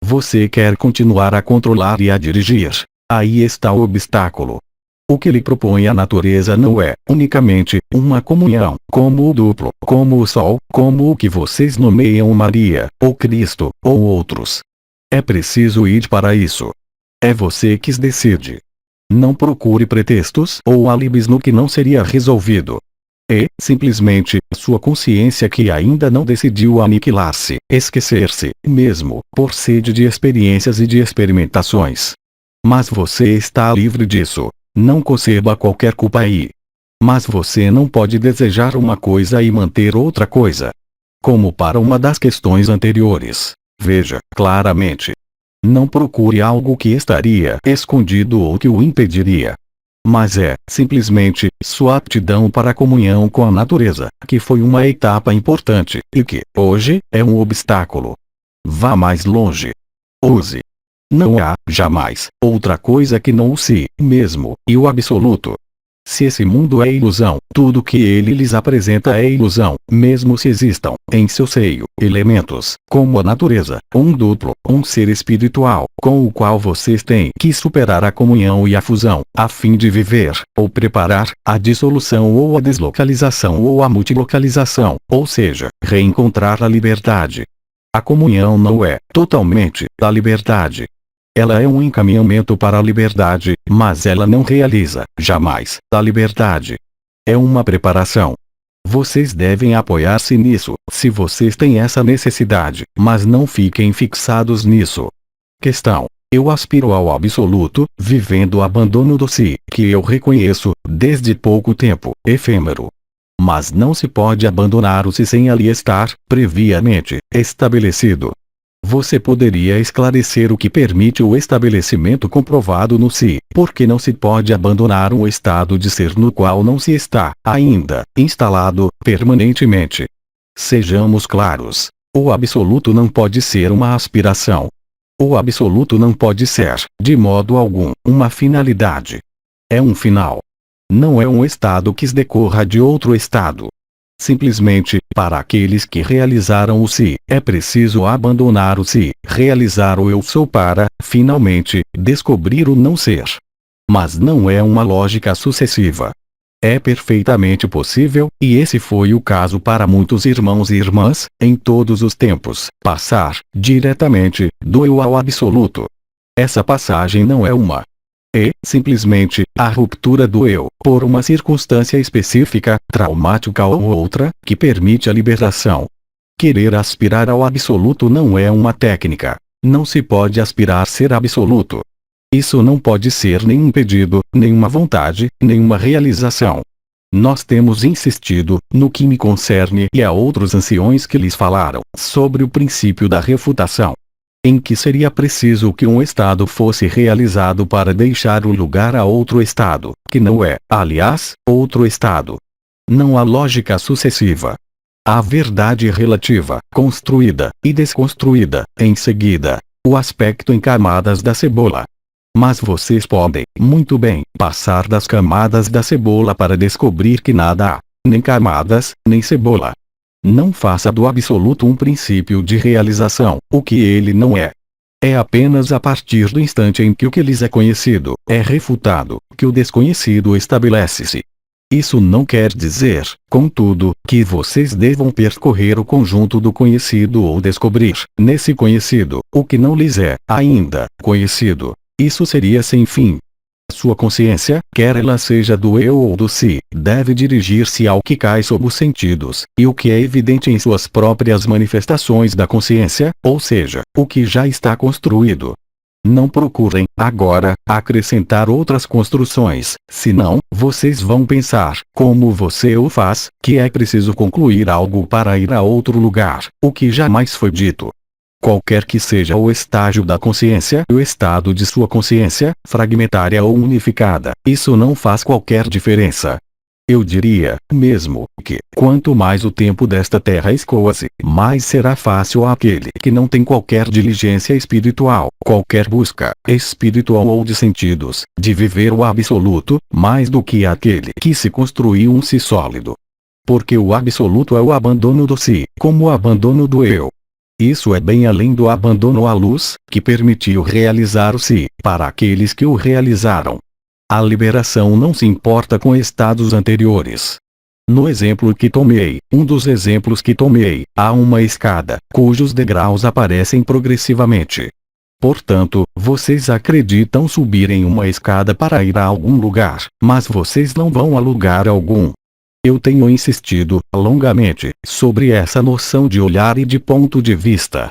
Você quer continuar a controlar e a dirigir. Aí está o obstáculo. O que lhe propõe a natureza não é, unicamente, uma comunhão, como o duplo, como o sol, como o que vocês nomeiam Maria, ou Cristo, ou outros. É preciso ir para isso. É você que decide. Não procure pretextos ou álibis no que não seria resolvido. É, simplesmente, sua consciência que ainda não decidiu aniquilar-se, esquecer-se, mesmo, por sede de experiências e de experimentações. Mas você está livre disso. Não conceba qualquer culpa aí. Mas você não pode desejar uma coisa e manter outra coisa. Como para uma das questões anteriores. Veja claramente. Não procure algo que estaria escondido ou que o impediria. Mas é, simplesmente, sua aptidão para a comunhão com a natureza, que foi uma etapa importante, e que, hoje, é um obstáculo. Vá mais longe. Use. Não há, jamais, outra coisa que não o si mesmo, e o absoluto. Se esse mundo é ilusão, tudo que ele lhes apresenta é ilusão, mesmo se existam, em seu seio, elementos, como a natureza, um duplo, um ser espiritual, com o qual vocês têm que superar a comunhão e a fusão, a fim de viver, ou preparar, a dissolução ou a deslocalização ou a multilocalização, ou seja, reencontrar a liberdade. A comunhão não é, totalmente, da liberdade. Ela é um encaminhamento para a liberdade, mas ela não realiza, jamais, a liberdade. É uma preparação. Vocês devem apoiar-se nisso, se vocês têm essa necessidade, mas não fiquem fixados nisso. Questão. Eu aspiro ao absoluto, vivendo o abandono do si, que eu reconheço, desde pouco tempo, efêmero. Mas não se pode abandonar o si sem ali estar, previamente, estabelecido. Você poderia esclarecer o que permite o estabelecimento comprovado no si, porque não se pode abandonar um estado de ser no qual não se está, ainda, instalado, permanentemente. Sejamos claros. O absoluto não pode ser uma aspiração. O absoluto não pode ser, de modo algum, uma finalidade. É um final. Não é um estado que decorra de outro estado. Simplesmente, para aqueles que realizaram o si, é preciso abandonar o si, realizar o eu sou para, finalmente, descobrir o não ser. Mas não é uma lógica sucessiva. É perfeitamente possível, e esse foi o caso para muitos irmãos e irmãs, em todos os tempos, passar, diretamente, do eu ao absoluto. Essa passagem não é uma simplesmente, a ruptura do eu, por uma circunstância específica, traumática ou outra, que permite a liberação. Querer aspirar ao absoluto não é uma técnica. Não se pode aspirar ser absoluto. Isso não pode ser nem um pedido, nem uma vontade, nem uma realização. Nós temos insistido, no que me concerne e a outros anciões que lhes falaram, sobre o princípio da refutação. Em que seria preciso que um estado fosse realizado para deixar o lugar a outro estado, que não é, aliás, outro estado. Não há lógica sucessiva. Há verdade relativa, construída e desconstruída, em seguida, o aspecto em camadas da cebola. Mas vocês podem, muito bem, passar das camadas da cebola para descobrir que nada há, nem camadas, nem cebola. Não faça do absoluto um princípio de realização, o que ele não é. É apenas a partir do instante em que o que lhes é conhecido, é refutado, que o desconhecido estabelece-se. Isso não quer dizer, contudo, que vocês devam percorrer o conjunto do conhecido ou descobrir, nesse conhecido, o que não lhes é, ainda, conhecido. Isso seria sem fim. Sua consciência, quer ela seja do eu ou do si, deve dirigir-se ao que cai sob os sentidos, e o que é evidente em suas próprias manifestações da consciência, ou seja, o que já está construído. Não procurem, agora, acrescentar outras construções, senão, vocês vão pensar, como você o faz, que é preciso concluir algo para ir a outro lugar, o que jamais foi dito. Qualquer que seja o estágio da consciência, o estado de sua consciência, fragmentária ou unificada, isso não faz qualquer diferença. Eu diria, mesmo, que, quanto mais o tempo desta terra escoa-se, mais será fácil àquele que não tem qualquer diligência espiritual, qualquer busca, espiritual ou de sentidos, de viver o absoluto, mais do que àquele que se construiu um si sólido. Porque o absoluto é o abandono do si, como o abandono do eu. Isso é bem além do abandono à luz, que permitiu realizar o si, para aqueles que o realizaram. A liberação não se importa com estados anteriores. No exemplo que tomei, um dos exemplos que tomei, há uma escada, cujos degraus aparecem progressivamente. Portanto, vocês acreditam subir em uma escada para ir a algum lugar, mas vocês não vão a lugar algum. Eu tenho insistido, longamente, sobre essa noção de olhar e de ponto de vista.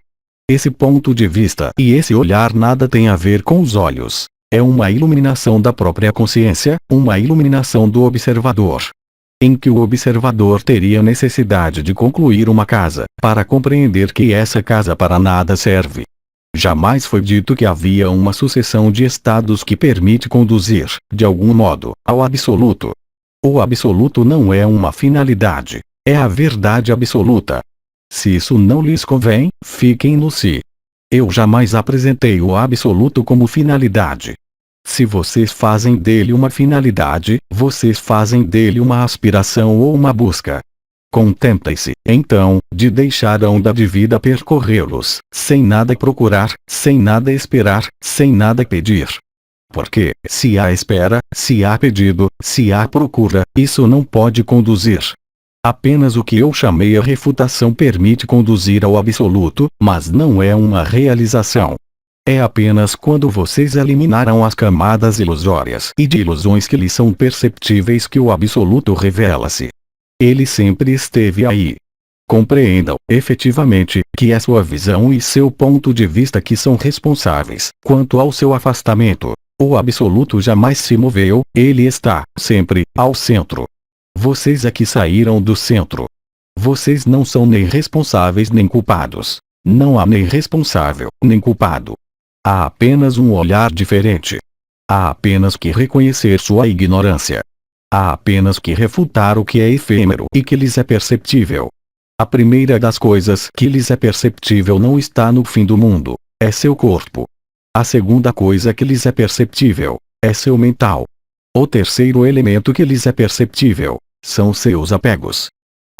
Esse ponto de vista e esse olhar nada tem a ver com os olhos. É uma iluminação da própria consciência, uma iluminação do observador. em que o observador teria necessidade de concluir uma casa, para compreender que essa casa para nada serve. Jamais foi dito que havia uma sucessão de estados que permite conduzir, de algum modo, ao absoluto. O absoluto não é uma finalidade, é a verdade absoluta. Se isso não lhes convém, fiquem no si. Eu jamais apresentei o absoluto como finalidade. Se vocês fazem dele uma finalidade, vocês fazem dele uma aspiração ou uma busca. Contemplem-se, então, de deixar a onda de vida percorrê-los, sem nada procurar, sem nada esperar, sem nada pedir. Porque, se há espera, se há pedido, se há procura, isso não pode conduzir. Apenas o que eu chamei a refutação permite conduzir ao absoluto, mas não é uma realização. É apenas quando vocês eliminaram as camadas ilusórias e de ilusões que lhes são perceptíveis que o absoluto revela-se. Ele sempre esteve aí. Compreendam, efetivamente, que é sua visão e seu ponto de vista que são responsáveis, quanto ao seu afastamento. O absoluto jamais se moveu, ele está, sempre, ao centro. Vocês é que saíram do centro. Vocês não são nem responsáveis nem culpados. Não há nem responsável, nem culpado. Há apenas um olhar diferente. Há apenas que reconhecer sua ignorância. Há apenas que refutar o que é efêmero e que lhes é perceptível. A primeira das coisas que lhes é perceptível não está no fim do mundo, é seu corpo. A segunda coisa que lhes é perceptível, é seu mental. O terceiro elemento que lhes é perceptível, são seus apegos.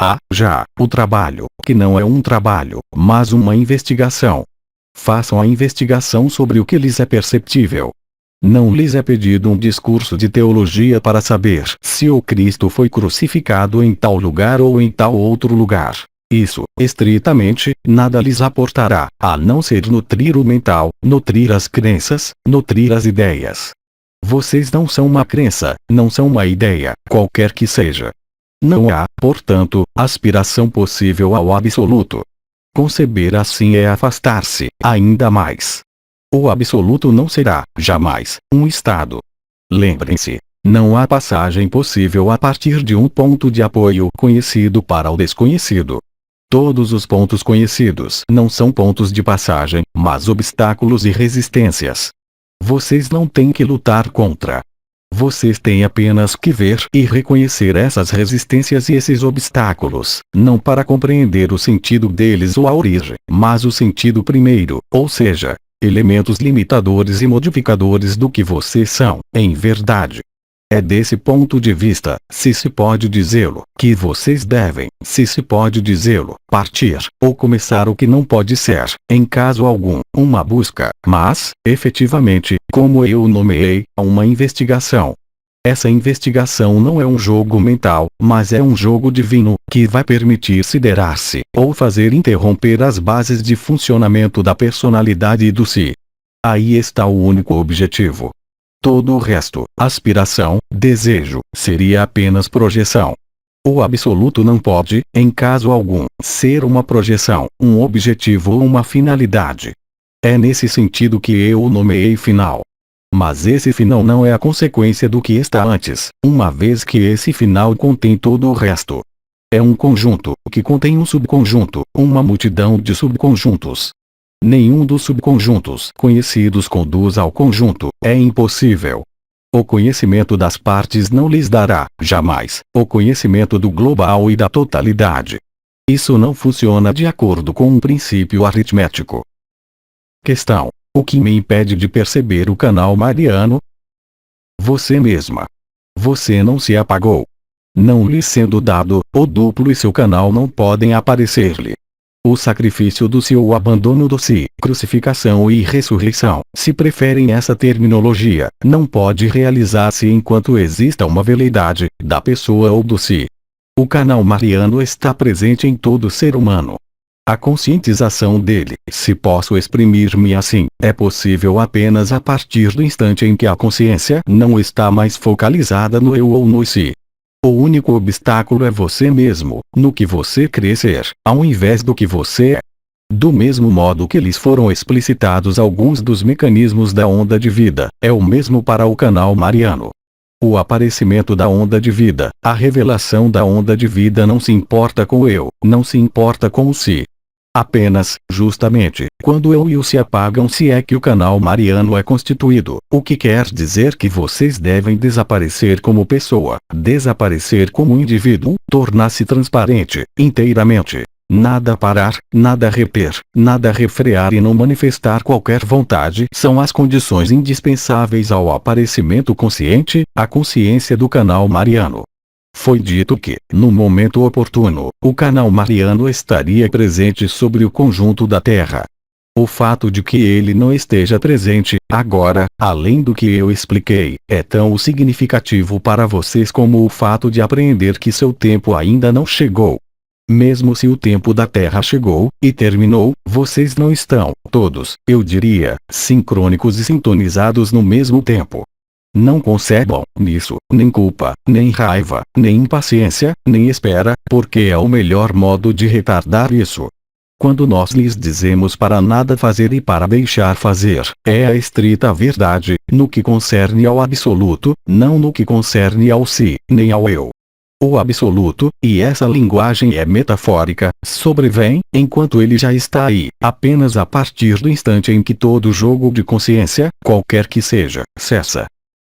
Há, já, o trabalho, que não é um trabalho, mas uma investigação. Façam a investigação sobre o que lhes é perceptível. Não lhes é pedido um discurso de teologia para saber se o Cristo foi crucificado em tal lugar ou em tal outro lugar. Isso, estritamente, nada lhes aportará, a não ser nutrir o mental, nutrir as crenças, nutrir as ideias. Vocês não são uma crença, não são uma ideia, qualquer que seja. Não há, portanto, aspiração possível ao absoluto. Conceber assim é afastar-se, ainda mais. O absoluto não será, jamais, um estado. Lembrem-se, não há passagem possível a partir de um ponto de apoio conhecido para o desconhecido. Todos os pontos conhecidos não são pontos de passagem, mas obstáculos e resistências. Vocês não têm que lutar contra. Vocês têm apenas que ver e reconhecer essas resistências e esses obstáculos, não para compreender o sentido deles ou a origem, mas o sentido primeiro, ou seja, elementos limitadores e modificadores do que vocês são, em verdade. É desse ponto de vista, se se pode dizê-lo, que vocês devem, se se pode dizê-lo, partir, ou começar o que não pode ser, em caso algum, uma busca, mas, efetivamente, como eu nomeei, uma investigação. Essa investigação não é um jogo mental, mas é um jogo divino, que vai permitir siderar-se, ou fazer interromper as bases de funcionamento da personalidade e do si. Aí está o único objetivo. Todo o resto, aspiração, desejo, seria apenas projeção. O absoluto não pode, em caso algum, ser uma projeção, um objetivo ou uma finalidade. É nesse sentido que eu o nomeei final. Mas esse final não é a consequência do que está antes, uma vez que esse final contém todo o resto. É um conjunto, que contém um subconjunto, uma multidão de subconjuntos. Nenhum dos subconjuntos conhecidos conduz ao conjunto, é impossível. O conhecimento das partes não lhes dará, jamais, o conhecimento do global e da totalidade. Isso não funciona de acordo com um princípio aritmético. Questão: o que me impede de perceber o canal mariano? Você mesma. Você não se apagou. Não lhe sendo dado, o duplo e seu canal não podem aparecer-lhe. O sacrifício do si ou o abandono do si, crucificação e ressurreição, se preferem essa terminologia, não pode realizar-se enquanto exista uma veleidade, da pessoa ou do si. O canal mariano está presente em todo ser humano. A conscientização dele, se posso exprimir-me assim, é possível apenas a partir do instante em que a consciência não está mais focalizada no eu ou no si. O único obstáculo é você mesmo, no que você crê ser, ao invés do que você é. Do mesmo modo que lhes foram explicitados alguns dos mecanismos da onda de vida, é o mesmo para o canal mariano. O aparecimento da onda de vida, a revelação da onda de vida não se importa com o eu, não se importa com o si. Apenas, justamente, quando eu e o se apagam-se é que o canal mariano é constituído, o que quer dizer que vocês devem desaparecer como pessoa, desaparecer como indivíduo, tornar-se transparente, inteiramente. Nada parar, nada reter, nada refrear e não manifestar qualquer vontade são as condições indispensáveis ao aparecimento consciente, a consciência do canal mariano. Foi dito que, no momento oportuno, o canal mariano estaria presente sobre o conjunto da Terra. O fato de que ele não esteja presente, agora, além do que eu expliquei, é tão significativo para vocês como o fato de apreender que seu tempo ainda não chegou. Mesmo se o tempo da Terra chegou, e terminou, vocês não estão, todos, eu diria, sincrônicos e sintonizados no mesmo tempo. Não concebam nisso, nem culpa, nem raiva, nem impaciência, nem espera, porque é o melhor modo de retardar isso. Quando nós lhes dizemos para nada fazer e para deixar fazer, é a estrita verdade, no que concerne ao absoluto, não no que concerne ao si, nem ao eu. O absoluto, e essa linguagem é metafórica, sobrevém, enquanto ele já está aí, apenas a partir do instante em que todo jogo de consciência, qualquer que seja, cessa.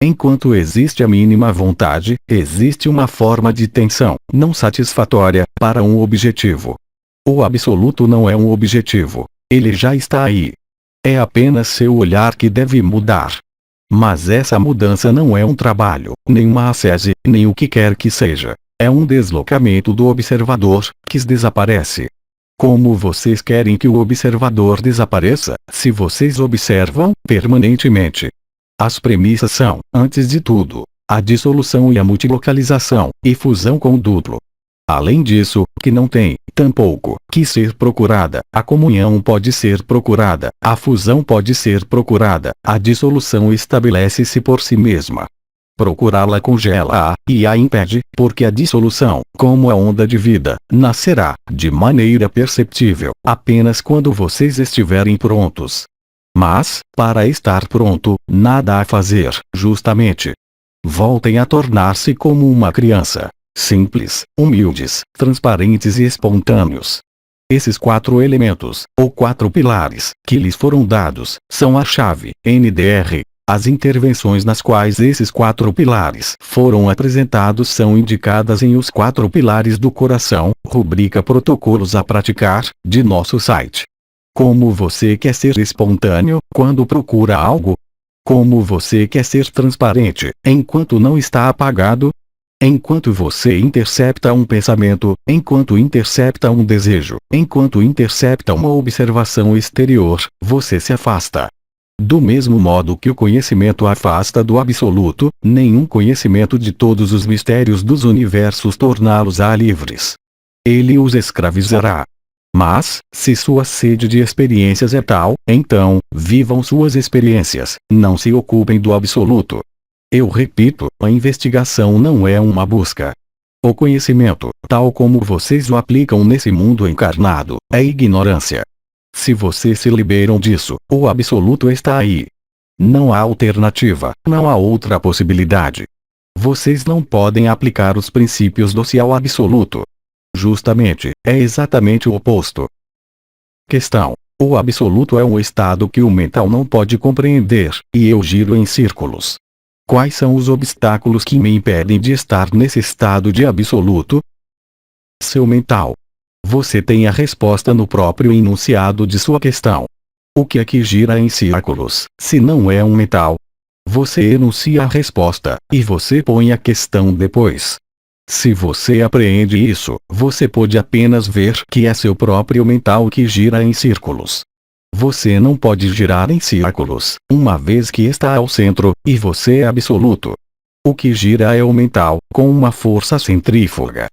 Enquanto existe a mínima vontade, existe uma forma de tensão, não satisfatória, para um objetivo. O absoluto não é um objetivo. Ele já está aí. É apenas seu olhar que deve mudar. Mas essa mudança não é um trabalho, nem uma ascese, nem o que quer que seja. É um deslocamento do observador, que desaparece. Como vocês querem que o observador desapareça, se vocês observam permanentemente? As premissas são, antes de tudo, a dissolução e a multilocalização, e fusão com o duplo. Além disso, que não tem, tampouco, que ser procurada, a comunhão pode ser procurada, a fusão pode ser procurada, a dissolução estabelece-se por si mesma. Procurá-la congela-a, e a impede, porque a dissolução, como a onda de vida, nascerá, de maneira perceptível, apenas quando vocês estiverem prontos. Mas, para estar pronto, nada a fazer, justamente. Voltem a tornar-se como uma criança. Simples, humildes, transparentes e espontâneos. Esses 4 elementos, ou 4 pilares, que lhes foram dados, são a chave, NDR. As intervenções nas quais esses 4 pilares foram apresentados são indicadas em Os 4 Pilares do Coração, rubrica Protocolos a Praticar, de nosso site. Como você quer ser espontâneo, quando procura algo? Como você quer ser transparente, enquanto não está apagado? Enquanto você intercepta um pensamento, enquanto intercepta um desejo, enquanto intercepta uma observação exterior, você se afasta. Do mesmo modo que o conhecimento afasta do absoluto, nenhum conhecimento de todos os mistérios dos universos torná-los-á livres. Ele os escravizará. Mas, se sua sede de experiências é tal, então, vivam suas experiências, não se ocupem do absoluto. Eu repito, a investigação não é uma busca. O conhecimento, tal como vocês o aplicam nesse mundo encarnado, é ignorância. Se vocês se liberam disso, o absoluto está aí. Não há alternativa, não há outra possibilidade. Vocês não podem aplicar os princípios do si ao absoluto. Justamente, é exatamente o oposto. Questão: o absoluto é um estado que o mental não pode compreender, e eu giro em círculos. Quais são os obstáculos que me impedem de estar nesse estado de absoluto? Seu mental. Você tem a resposta no próprio enunciado de sua questão. O que é que gira em círculos, se não é um mental? Você enuncia a resposta, e você põe a questão depois. Se você apreende isso, você pode apenas ver que é seu próprio mental que gira em círculos. Você não pode girar em círculos, uma vez que está ao centro, e você é absoluto. O que gira é o mental, com uma força centrífuga.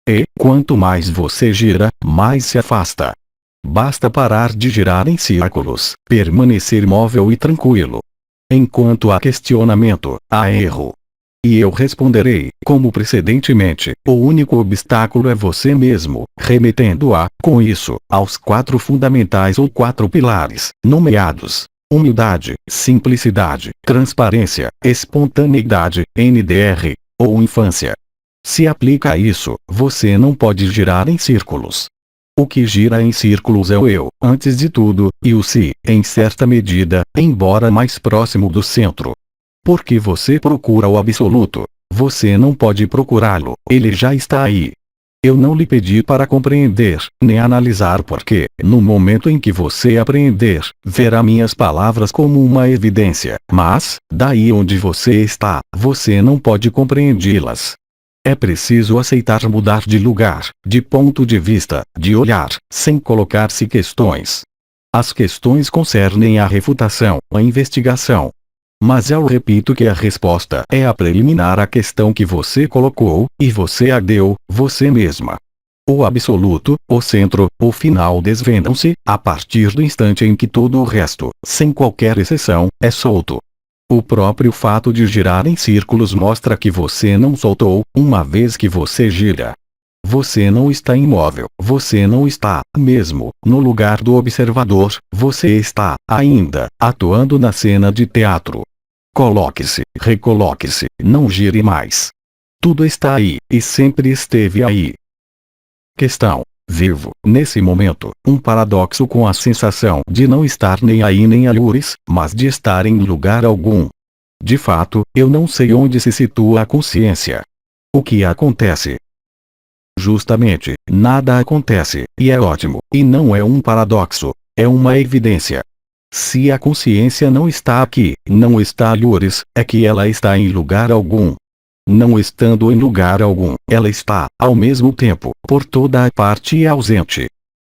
E, quanto mais você gira, mais se afasta. Basta parar de girar em círculos, permanecer móvel e tranquilo. Enquanto há questionamento, há erro. E eu responderei, como precedentemente, o único obstáculo é você mesmo, remetendo com isso, aos 4 fundamentais ou 4 pilares, nomeados. humildade, simplicidade, transparência, espontaneidade, NDR, ou infância. Se aplica a isso, você não pode girar em círculos. O que gira em círculos é o eu, antes de tudo, e o si, em certa medida, embora mais próximo do centro. Porque você procura o absoluto, você não pode procurá-lo, ele já está aí. Eu não lhe pedi para compreender, nem analisar porque, no momento em que você apreender, verá minhas palavras como uma evidência, mas, daí onde você está, você não pode compreendê-las. É preciso aceitar mudar de lugar, de ponto de vista, de olhar, sem colocar-se questões. As questões concernem a refutação, a investigação. Mas eu repito que a resposta é a preliminar à questão que você colocou, e você a deu, você mesma. O absoluto, o centro, o final desvendam-se, a partir do instante em que todo o resto, sem qualquer exceção, é solto. O próprio fato de girar em círculos mostra que você não soltou, uma vez que você gira. Você não está imóvel, você não está, mesmo, no lugar do observador, você está, ainda, atuando na cena de teatro. Coloque-se, recoloque-se, não gire mais. Tudo está aí, e sempre esteve aí. Questão. Vivo, nesse momento, um paradoxo com a sensação de não estar nem aí nem alures, mas de estar em lugar algum. De fato, eu não sei onde se situa a consciência. O que acontece? Justamente, nada acontece, e é ótimo, e não é um paradoxo, é uma evidência. Se a consciência não está aqui, não está alures, é que ela está em lugar algum. Não estando em lugar algum, ela está, ao mesmo tempo, por toda a parte e ausente.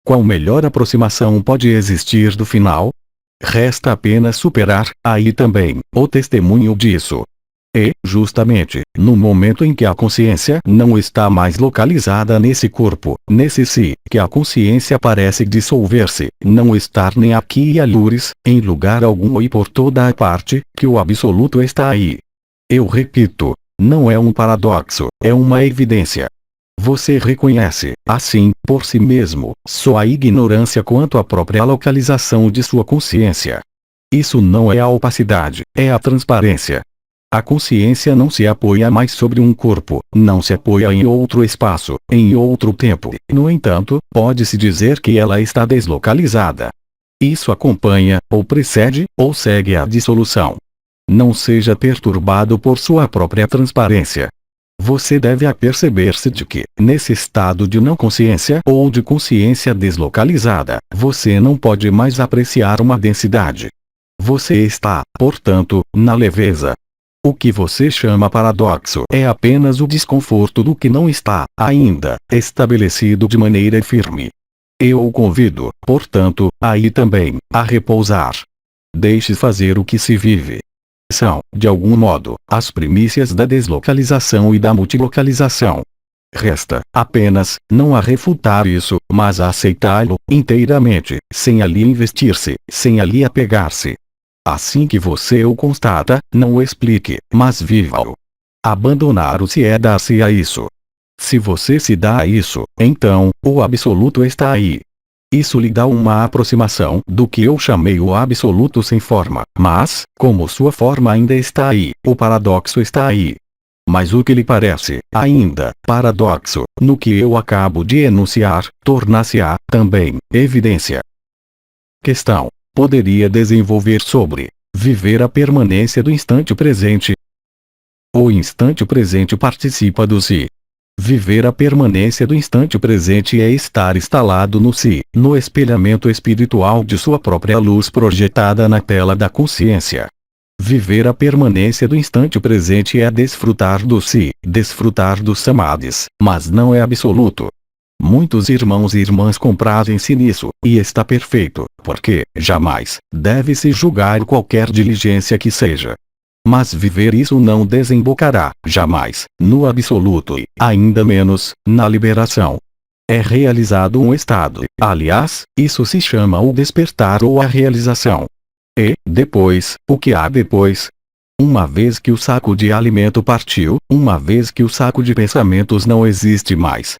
Qual melhor aproximação pode existir do final? Resta apenas superar, aí também, o testemunho disso. E, justamente, no momento em que a consciência não está mais localizada nesse corpo, nesse si, que a consciência parece dissolver-se, não estar nem aqui e alures, em lugar algum e por toda a parte, que o absoluto está aí. Eu repito, não é um paradoxo, é uma evidência. Você reconhece, assim, por si mesmo, sua ignorância quanto à própria localização de sua consciência. Isso não é a opacidade, é a transparência. A consciência não se apoia mais sobre um corpo, não se apoia em outro espaço, em outro tempo. No entanto, pode-se dizer que ela está deslocalizada. Isso acompanha, ou precede, ou segue a dissolução. Não seja perturbado por sua própria transparência. Você deve aperceber-se de que, nesse estado de não consciência ou de consciência deslocalizada, você não pode mais apreciar uma densidade. Você está, portanto, na leveza. O que você chama paradoxo é apenas o desconforto do que não está, ainda, estabelecido de maneira firme. Eu o convido, portanto, aí também, a repousar. Deixe fazer o que se vive. São, de algum modo, as primícias da deslocalização e da multilocalização. Resta, apenas, não a refutar isso, mas a aceitá-lo, inteiramente, sem ali investir-se, sem ali apegar-se. Assim que você o constata, não o explique, mas viva-o. Abandonar-o-se é dar-se a isso. Se você se dá a isso, então, o absoluto está aí. Isso lhe dá uma aproximação do que eu chamei o absoluto sem forma, mas, como sua forma ainda está aí, o paradoxo está aí. Mas o que lhe parece, ainda, paradoxo, no que eu acabo de enunciar, torna-se-á, também, evidência. Questão. Poderia desenvolver sobre viver a permanência do instante presente. O instante presente participa do si. Viver a permanência do instante presente é estar instalado no si, no espelhamento espiritual de sua própria luz projetada na tela da consciência. Viver a permanência do instante presente é desfrutar do si, desfrutar dos samadhis, mas não é absoluto. Muitos irmãos e irmãs comprazem-se nisso, e está perfeito, porque, jamais, deve-se julgar qualquer diligência que seja. Mas viver isso não desembocará, jamais, no absoluto e, ainda menos, na liberação. É realizado um estado, aliás, isso se chama o despertar ou a realização. E, depois, o que há depois? Uma vez que o saco de alimento partiu, uma vez que o saco de pensamentos não existe mais.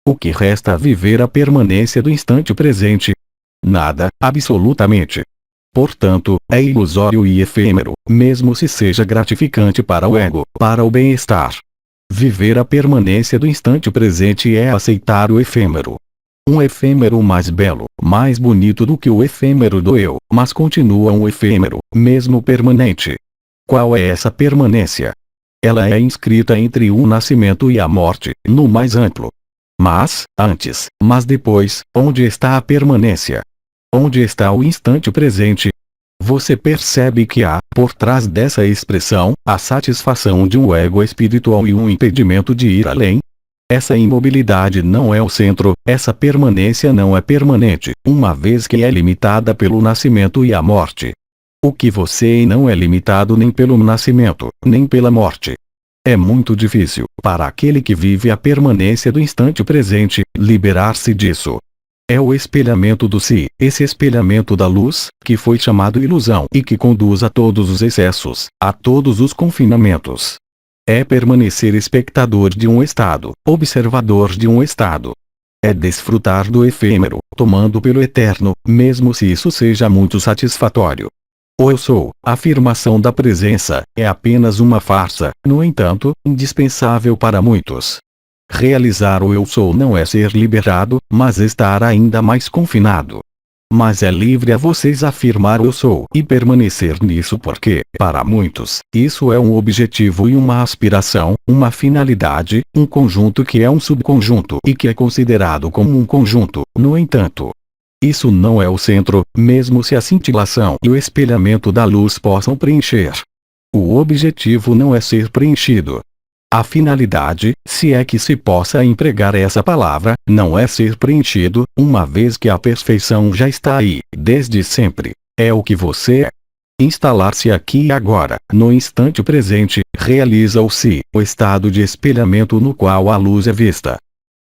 O que resta viver a permanência do instante presente? Nada, absolutamente. portanto, é ilusório e efêmero, mesmo se seja gratificante para o ego, para o bem-estar. Viver a permanência do instante presente é aceitar o efêmero. Um efêmero mais belo, mais bonito do que o efêmero do eu, mas continua um efêmero, mesmo permanente. Qual é essa permanência? Ela é inscrita entre o nascimento e a morte, no mais amplo. Mas, antes, mas depois, onde está a permanência? Onde está o instante presente? Você percebe que há, por trás dessa expressão, a satisfação de um ego espiritual e um impedimento de ir além? Essa imobilidade não é o centro, essa permanência não é permanente, uma vez que é limitada pelo nascimento e a morte. O que você não é limitado nem pelo nascimento, nem pela morte. É muito difícil, para aquele que vive a permanência do instante presente, liberar-se disso. É o espelhamento do si, esse espelhamento da luz, que foi chamado ilusão e que conduz a todos os excessos, a todos os confinamentos. É permanecer espectador de um estado, observador de um estado. É desfrutar do efêmero, tomando pelo eterno, mesmo se isso seja muito satisfatório. O eu sou, a afirmação da presença, é apenas uma farsa, no entanto, indispensável para muitos. Realizar o eu sou não é ser liberado, mas estar ainda mais confinado. Mas é livre a vocês afirmar o eu sou e permanecer nisso porque, para muitos, isso é um objetivo e uma aspiração, uma finalidade, um conjunto que é um subconjunto e que é considerado como um conjunto, no entanto. Isso não é o centro, mesmo se a cintilação e o espelhamento da luz possam preencher. O objetivo não é ser preenchido. A finalidade, se é que se possa empregar essa palavra, não é ser preenchido, uma vez que a perfeição já está aí, desde sempre. É o que você é. Instalar-se aqui e agora, no instante presente, realiza o si, o estado de espelhamento no qual a luz é vista.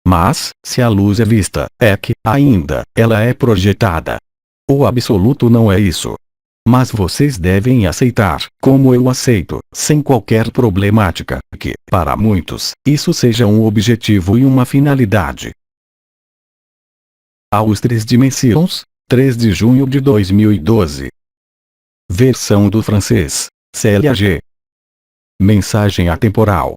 Mas, se a luz é vista, é que, ainda, ela é projetada. O absoluto não é isso. Mas vocês devem aceitar, como eu aceito, sem qualquer problemática, que, para muitos, isso seja um objetivo e uma finalidade. Aos 3 dimensões, 3 de junho de 2012. Versão do francês, Célia G. Mensagem atemporal.